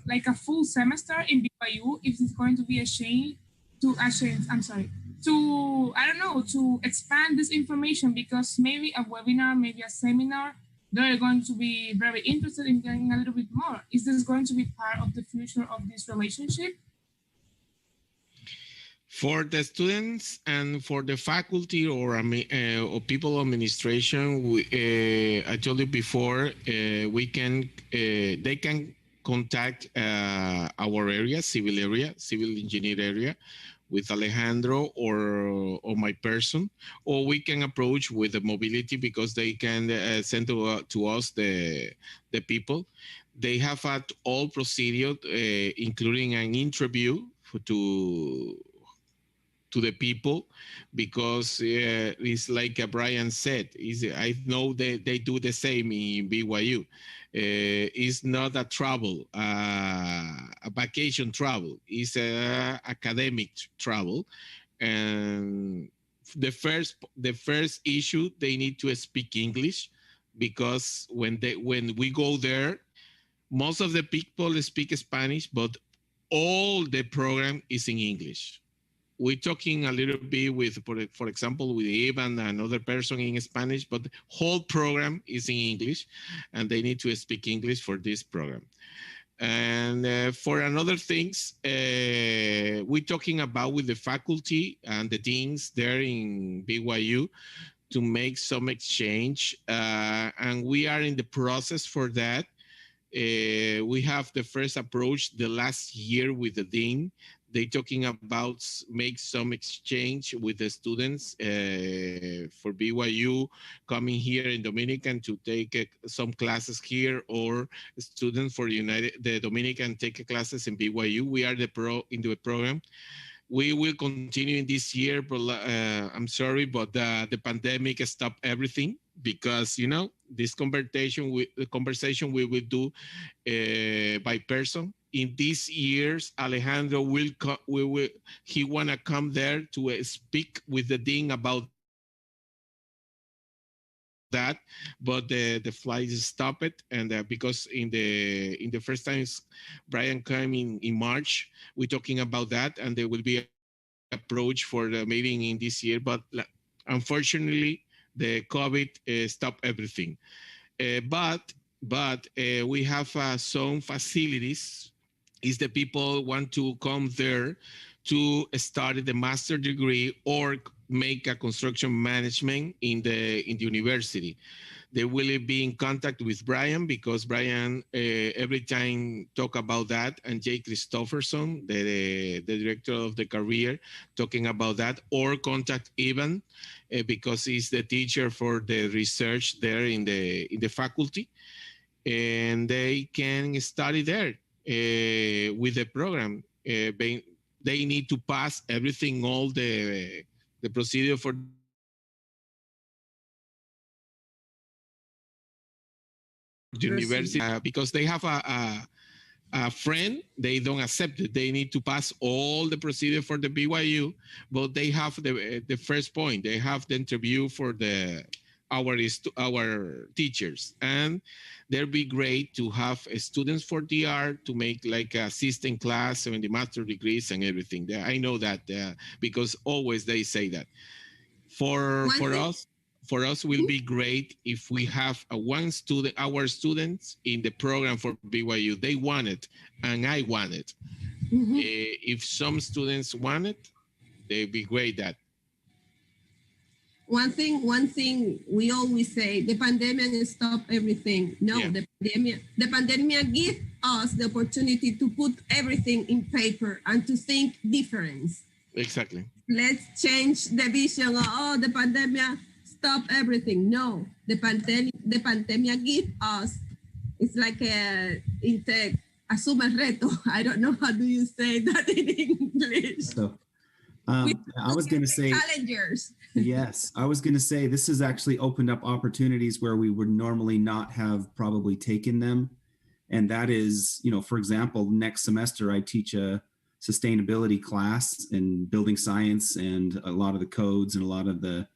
like a full semester in BYU, if it's going to be a shame to to, I don't know, to expand this information, because maybe a webinar, maybe a seminar, they're going to be very interested in getting a little bit more. Is this going to be part of the future of this relationship? For the students and for the faculty or people administration, I told you before, they can contact our area, civil engineer area, with Alejandro or my person, or we can approach with the mobility, because they can send to us the people. They have all procedure, including an interview to the people, because it's like Brian said, I know they do the same in BYU. It's not a travel, a vacation travel. It's a academic travel, and the first issue, they need to speak English, because when we go there, most of the people speak Spanish, but all the program is in English. We're talking a little bit with, for example, with Ivan, another person in Spanish, but the whole program is in English, and they need to speak English for this program. And for another things, we're talking about with the faculty and the deans there in BYU to make some exchange, and we are in the process for that. We have the first approach the last year with the dean. They talking about make some exchange with the students for BYU coming here in Dominican to take some classes here, or students for the Dominican take classes in BYU. We are in the program. We will continue in this year, but I'm sorry, but the pandemic stopped everything, because this conversation we will do by person. In these years, Alejandro he wanna come there to speak with the dean about that, but the flight stopped, and because in the first times Brian came in March, we're talking about that, and there will be an approach for the meeting in this year, but unfortunately the COVID stopped everything. But we have some facilities. Is the people want to come there to start the master degree or make a construction management in the university. They will be in contact with Brian, because Brian every time talk about that, and Jay Christopherson, the director of the career, talking about that, or contact Ivan because he's the teacher for the research there in the faculty, and they can study there with the program. They need to pass everything, all the procedure for the university, because they have a friend, they don't accept it. They need to pass all the procedure for the BYU, but they have the first point. They have the interview for our teachers, and there'd be great to have students for DR to make like a assistant class and the master degrees and everything. I know that because always they say that. For us will be great if we have our students in the program for BYU. They want it, and I want it. Mm-hmm. If some students want it, they'd be great that. One thing we always say, the pandemic stopped everything. No, yeah. The pandemic gives us the opportunity to put everything in paper and to think different. Exactly. Let's change the vision of, the pandemic stop everything. No, the pandemic gives us, it's like a summer reto. I don't know how do you say that in English. So, I was going to say, challengers. yes, I was going to say this has actually opened up opportunities where we would normally not have probably taken them. And that is, you know, for example, next semester I teach a sustainability class in building science, and a lot of the codes and a lot of the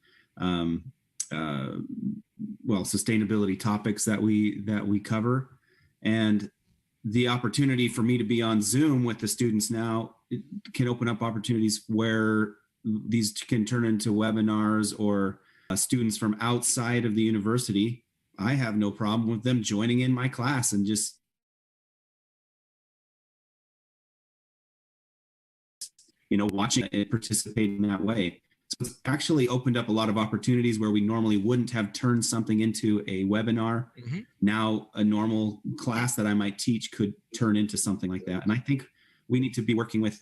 sustainability topics that we cover. And the opportunity for me to be on Zoom with the students now, it can open up opportunities where these can turn into webinars, or students from outside of the university. I have no problem with them joining in my class and just, you know, watching and participating that way. So it's actually opened up a lot of opportunities where we normally wouldn't have turned something into a webinar. Mm-hmm. Now a normal class that I might teach could turn into something like that. And I think we need to be working with,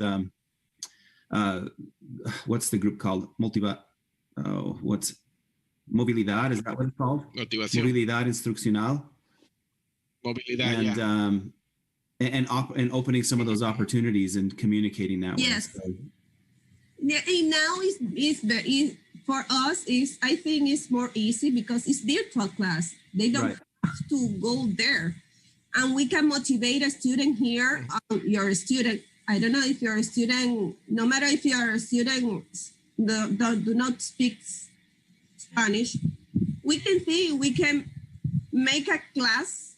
what's the group called? Movilidad, is that what it's called? Motivación. Movilidad institucional. Movilidad, and opening some of those opportunities and communicating that way. Yes. So, yeah, and now for us is, I think it's more easy because it's virtual class. They don't have to go there, and we can motivate a student here. You're a student. I don't know if you're a student. No matter if you're a student, do not speak Spanish. We can make a class,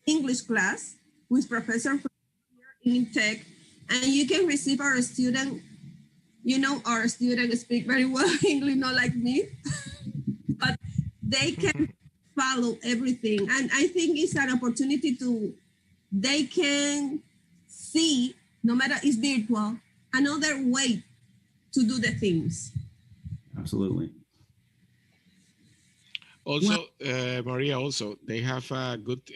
English class, with professor in tech, and you can receive our student. You know, our students speak very well English, not like me, but they can follow everything. And I think it's an opportunity they can see, no matter it's virtual, another way to do the things. Absolutely. Also, Maria, also, they have a good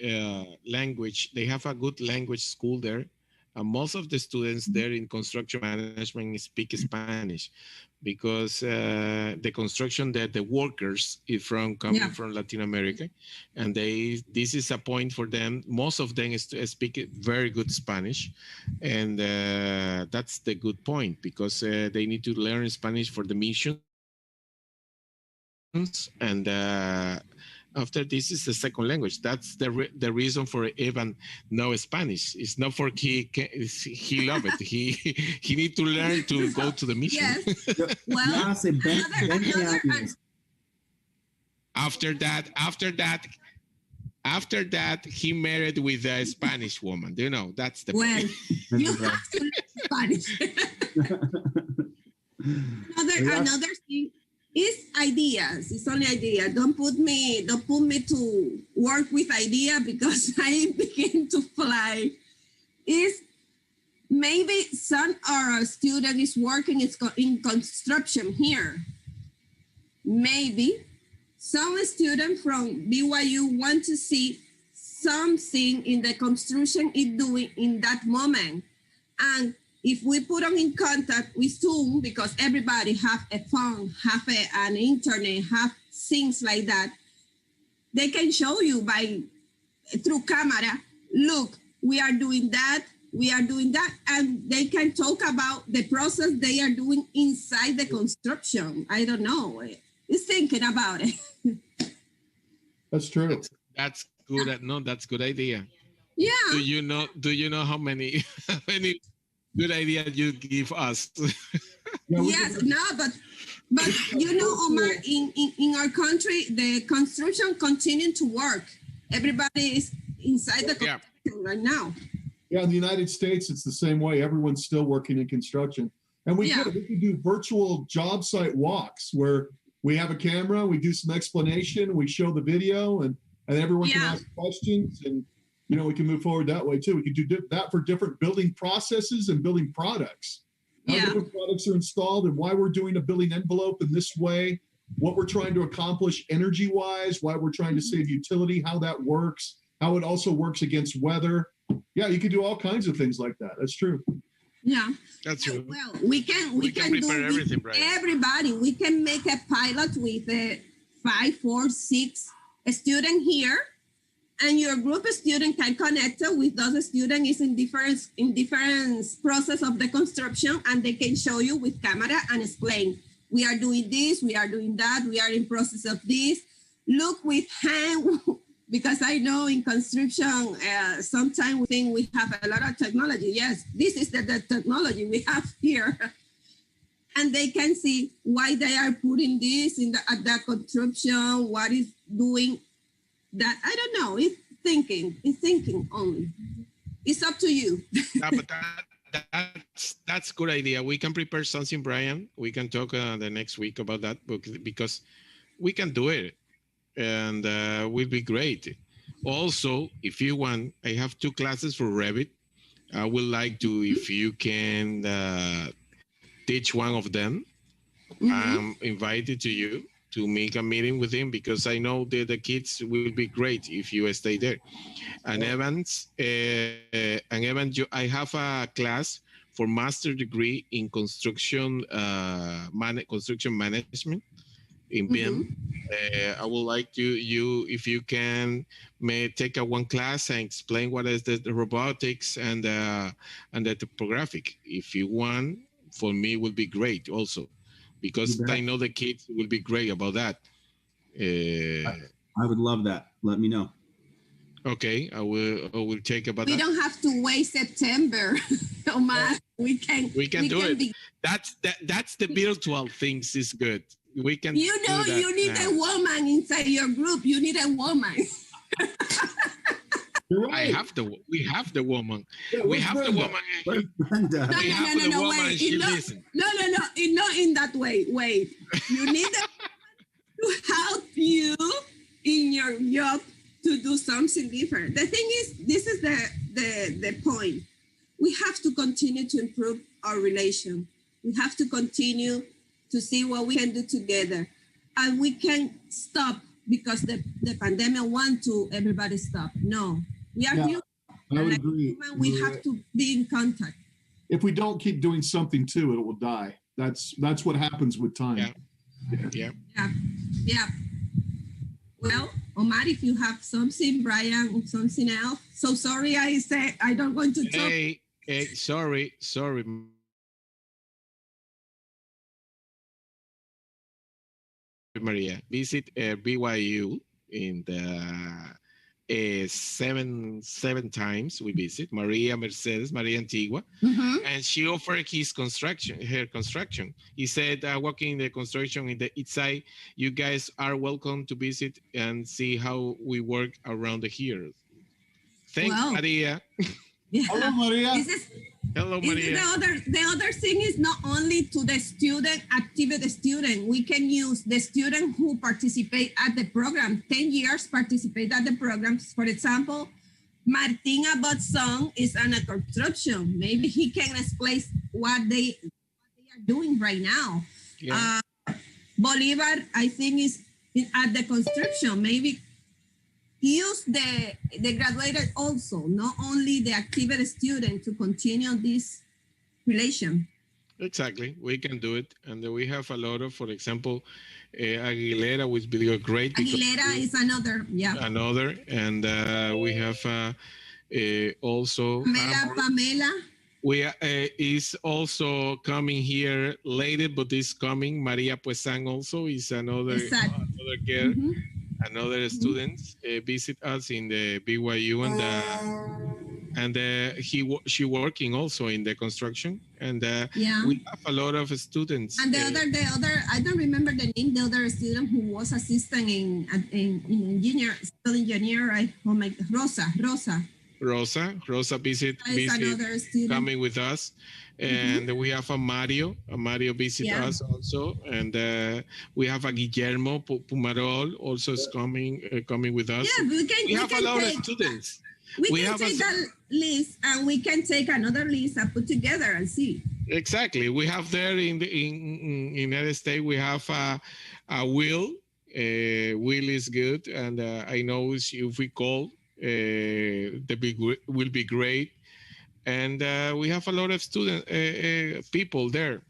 language. They have a good language school there. And most of the students there in construction management speak Spanish, because the construction that the workers is coming from Latin America, and this is a point for them. Most of them speak very good Spanish, and that's the good point, because they need to learn Spanish for the mission. And after this is the second language. That's the reason for Evan know Spanish. It's not for he love it. He need to learn to go to the mission. Yes. Well, after that, he married with a Spanish woman. Do you know? That's the point. You have to learn Spanish. Another thing. It's ideas. It's only idea. Don't put me to work with idea, because I begin to fly. Is maybe some our student is working in construction here. Maybe some student from BYU want to see something in the construction is doing in that moment, and if we put them in contact with Zoom, because everybody have a phone, have an internet, have things like that, they can show you through camera, look, we are doing that, and they can talk about the process they are doing inside the construction. I don't know. It's thinking about it. That's true. That's good. No, that's good idea. Yeah. Do you know how many good idea you give us? Yes, no, but you know, Omar, in our country, the construction continue to work. Everybody is inside the construction right now. Yeah, in the United States, it's the same way. Everyone's still working in construction. And we could do virtual job site walks where we have a camera, we do some explanation, we show the video, and everyone can ask questions, and you know, we can move forward that way too. We can do that for different building processes and building products. How different products are installed, and why we're doing a building envelope in this way, what we're trying to accomplish energy-wise, why we're trying to save utility, how that works, how it also works against weather. Yeah, you can do all kinds of things like that. That's true. Yeah, that's true. Well, we can prepare everything, right? Everybody. We can make a pilot with 5 or 6 students here, And your group of students can connect with those students is in different process of the construction, and they can show you with camera and explain, we are doing this, we are doing that, we are in process of this. Look with hand, because I know in construction, sometimes we think we have a lot of technology. Yes, this is the technology we have here. And they can see why they are putting this at the construction, what is doing that. I don't know. It's thinking only. It's up to you. Yeah, but that's good idea. We can prepare something, Brian. We can talk the next week about that book, because we can do it, and will be great. Also, if you want, I have 2 classes for Revit. I would like to, if you can teach one of them. I'm invited to you to make a meeting with him, because I know that the kids will be great if you stay there. And Evans, I have a class for master degree in construction construction management in BIM. I would like you if you can take one class and explain what is the robotics and the topographic. If you want, for me, would be great also, because I know the kids will be great about that. I would love that. Let me know. Okay, I will check about that. We don't have to wait September, Omar. We can do it. That's the virtual things is good. We can. You know, you need a woman inside your group. You need a woman. Right. We have the woman. Yeah, we have the woman. No, wait. It's not in that way. Wait. You need to help you in your job to do something different. The thing is, this is the point. We have to continue to improve our relation. We have to continue to see what we can do together. And we can stop because the pandemic wants to everybody stop. No, we are human. I would agree. We have to be in contact. If we don't keep doing something too, it will die. That's what happens with time. Yeah. Well, Omar, if you have something, Brian, something else. So sorry, I said I don't want to talk. Hey, sorry. Maria, visit BYU in the seven times we visit. Maria Mercedes, Maria Antigua, and she offered her construction. He said, working in the construction in the east side, you guys are welcome to visit and see how we work around here. Thanks, Maria. Yeah. Hello, Maria. Hello, Maria. The other thing is not only to the student, activity student. We can use the student who participate at the program, 10 years participate at the programs. For example, Martin Abotson is on a construction. Maybe he can explain what they are doing right now. Yeah. Bolivar, I think, is at the construction. Maybe use the graduated also, not only the activity student, to continue this relation. Exactly, we can do it, and we have a lot of, for example, Aguilera with video great. Aguilera is another, and we have also Pamela. We is also coming here later, but is coming. Maria Puesan also is another girl. Another students visit us in the BYU, and she working also in the construction, and we have a lot of students. And the other I don't remember the name. The other student who was assistant in civil engineer. Rosa visit coming with us. And we have a Mario visit us also, and we have a Guillermo Pumarol also is coming with us. Yeah, we have a lot of students. We can take that list, and we can take another list and put together and see. Exactly, we have there in United States we have a Will. Will is good, and I know if we call, the big will be great. And we have a lot of student people there.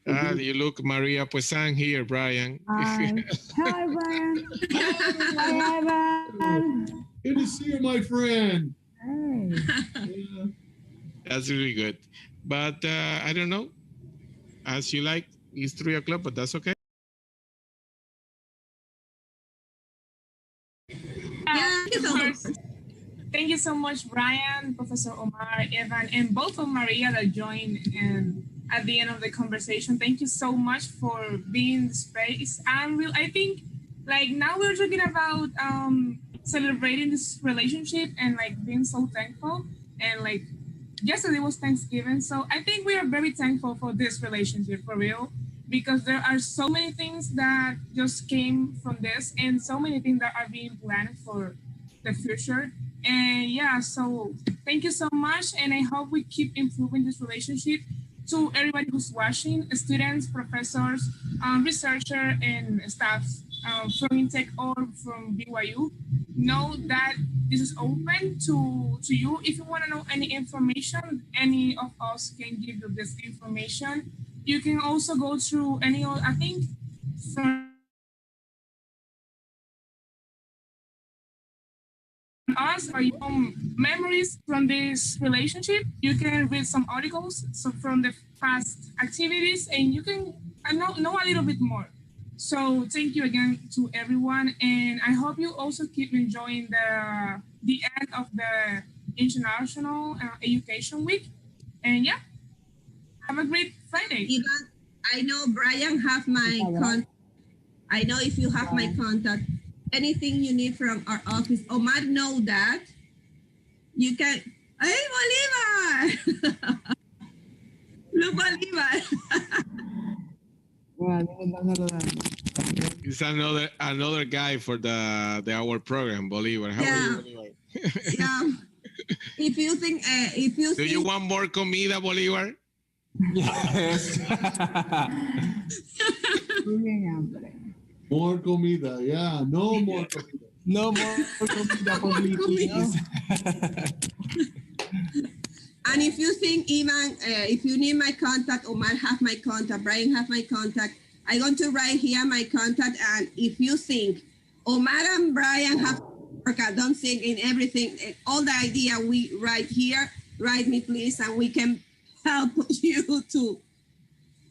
You look Maria Puesan here, Brian. Hi, Brian. Hi, Evan. Good to see you, my friend. Hey. Yeah. That's really good. But I don't know. As you like, it's 3 o'clock, but that's okay. Thank you so much, Brian, Professor Omar, Evan, and both of Maria that joined at the end of the conversation. Thank you so much for being in the space. I think like now we're talking about celebrating this relationship and like being so thankful. And like yesterday was Thanksgiving. So I think we are very thankful for this relationship for real, because there are so many things that just came from this and so many things that are being planned for the future. And yeah, so thank you so much. And I hope we keep improving this relationship. To everybody who's watching, students, professors, researchers, and staff from INTEC or from BYU, know that this is open to you. If you want to know any information, any of us can give you this information. You can also go through any, I think, from us or your own memories from this relationship. You can read some articles from the past activities, and you can know a little bit more. So thank you again to everyone, and I hope you also keep enjoying the end of the International Education Week. And yeah, have a great Friday. Ivan, I know Brian have my contact. I know if you have my contact, anything you need from our office, Omar know that. You can, hey, Bolivar! Look, Bolivar! It's another guy for the our program, Bolivar. How are you, Bolivar? Yeah. If you think, Do you want more comida, Bolivar? Yes. More comida, yeah. No more comida. No more comida, please. And if you think, Ivan, if you need my contact, Omar have my contact, Brian have my contact, I'm going to write here my contact. And if you think Omar and Brian have, don't think in everything, all the idea we write here, write me please, and we can help you to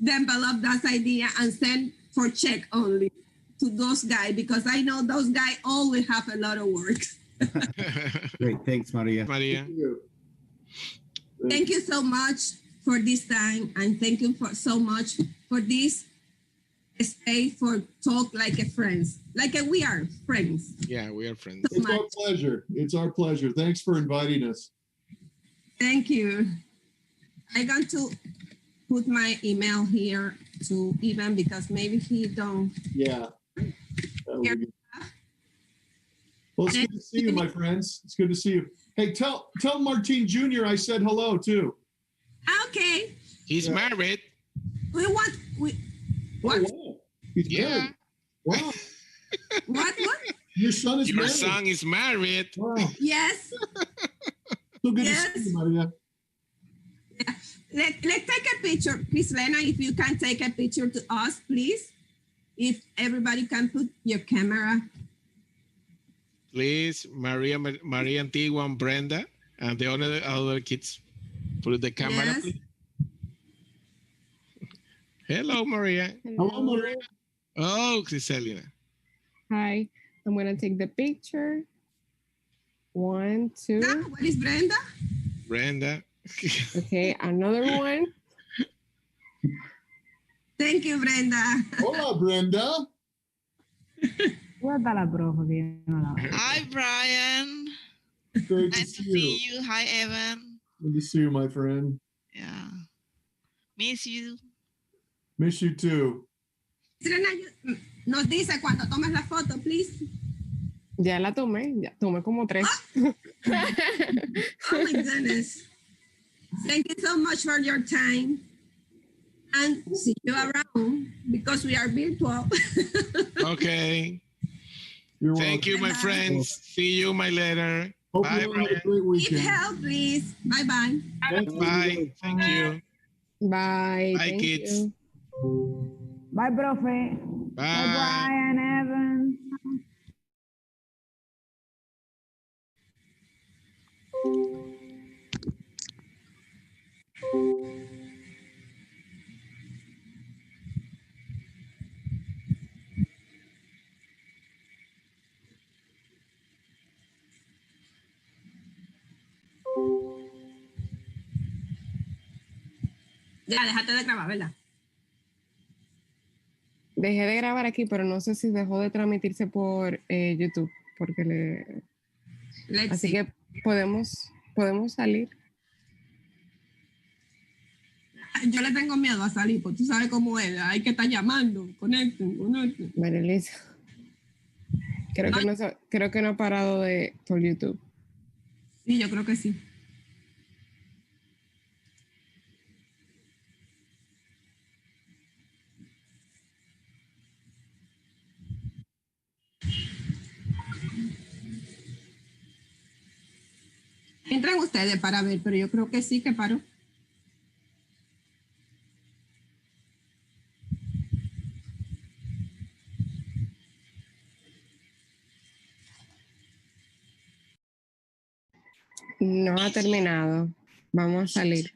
develop that idea and send for check only to those guys, because I know those guys always have a lot of work. Great, thanks, Maria. Maria. Thank you so much for this time, and thank you so much for this space for talk like a friends, we are friends. Yeah, we are friends. It's our pleasure. It's our pleasure. Thanks for inviting us. Thank you. I'm going to put my email here to Ivan, because maybe he don't. Yeah. That would be good. Well, it's good to see you, my friends. It's good to see you. Hey, tell Martin Jr. I said hello too. Okay. He's married. What? Oh, wow. He's married. Wow. What? Your son is Your married. son is married. Wow. Yes. So good to see you, Maria. Yeah. Let's take a picture, please, Lena. If you can take a picture to us, please. If everybody can put your camera. Please, Maria Antigua and Brenda, and the other kids, put the camera, Yes. please. Hello, Maria. Hello, Maria. Oh, Criselina. Hi, I'm gonna take the picture. 1, 2. Now, what is Brenda? Brenda. Okay, another one. Thank you, Brenda. Hola, Brenda. Hi, Brian. Great to Nice to see see you. you. Hi, Evan. Good to see you, my friend. Yeah. Miss you. Miss you too. Serena, nos dice cuando tomes la foto, please. Ya la tomé, ya tomé como 3. Oh my goodness. Thank you so much for your time. And see you around, because we are virtual. Okay. You're Thank you, my Bye-bye. friends. See you, my later. Hope Bye, you have a Brian. great Keep weekend. health, please. Bye-bye. Thank you. Bye. Thank you. Bye. Bye, Thank kids. you. Bye, profe. Bye, Brian, Evan. Ya, déjate de grabar, ¿verdad? Dejé de grabar aquí, pero no sé si dejó de transmitirse por YouTube, porque así que podemos salir. Yo le tengo miedo a salir, porque tú sabes cómo es. Hay que estar llamando. Conecten. Marilisa. Creo que no ha parado por YouTube. Sí, yo creo que sí. Entran ustedes para ver, pero yo creo que sí que paró. No ha terminado. Vamos a salir.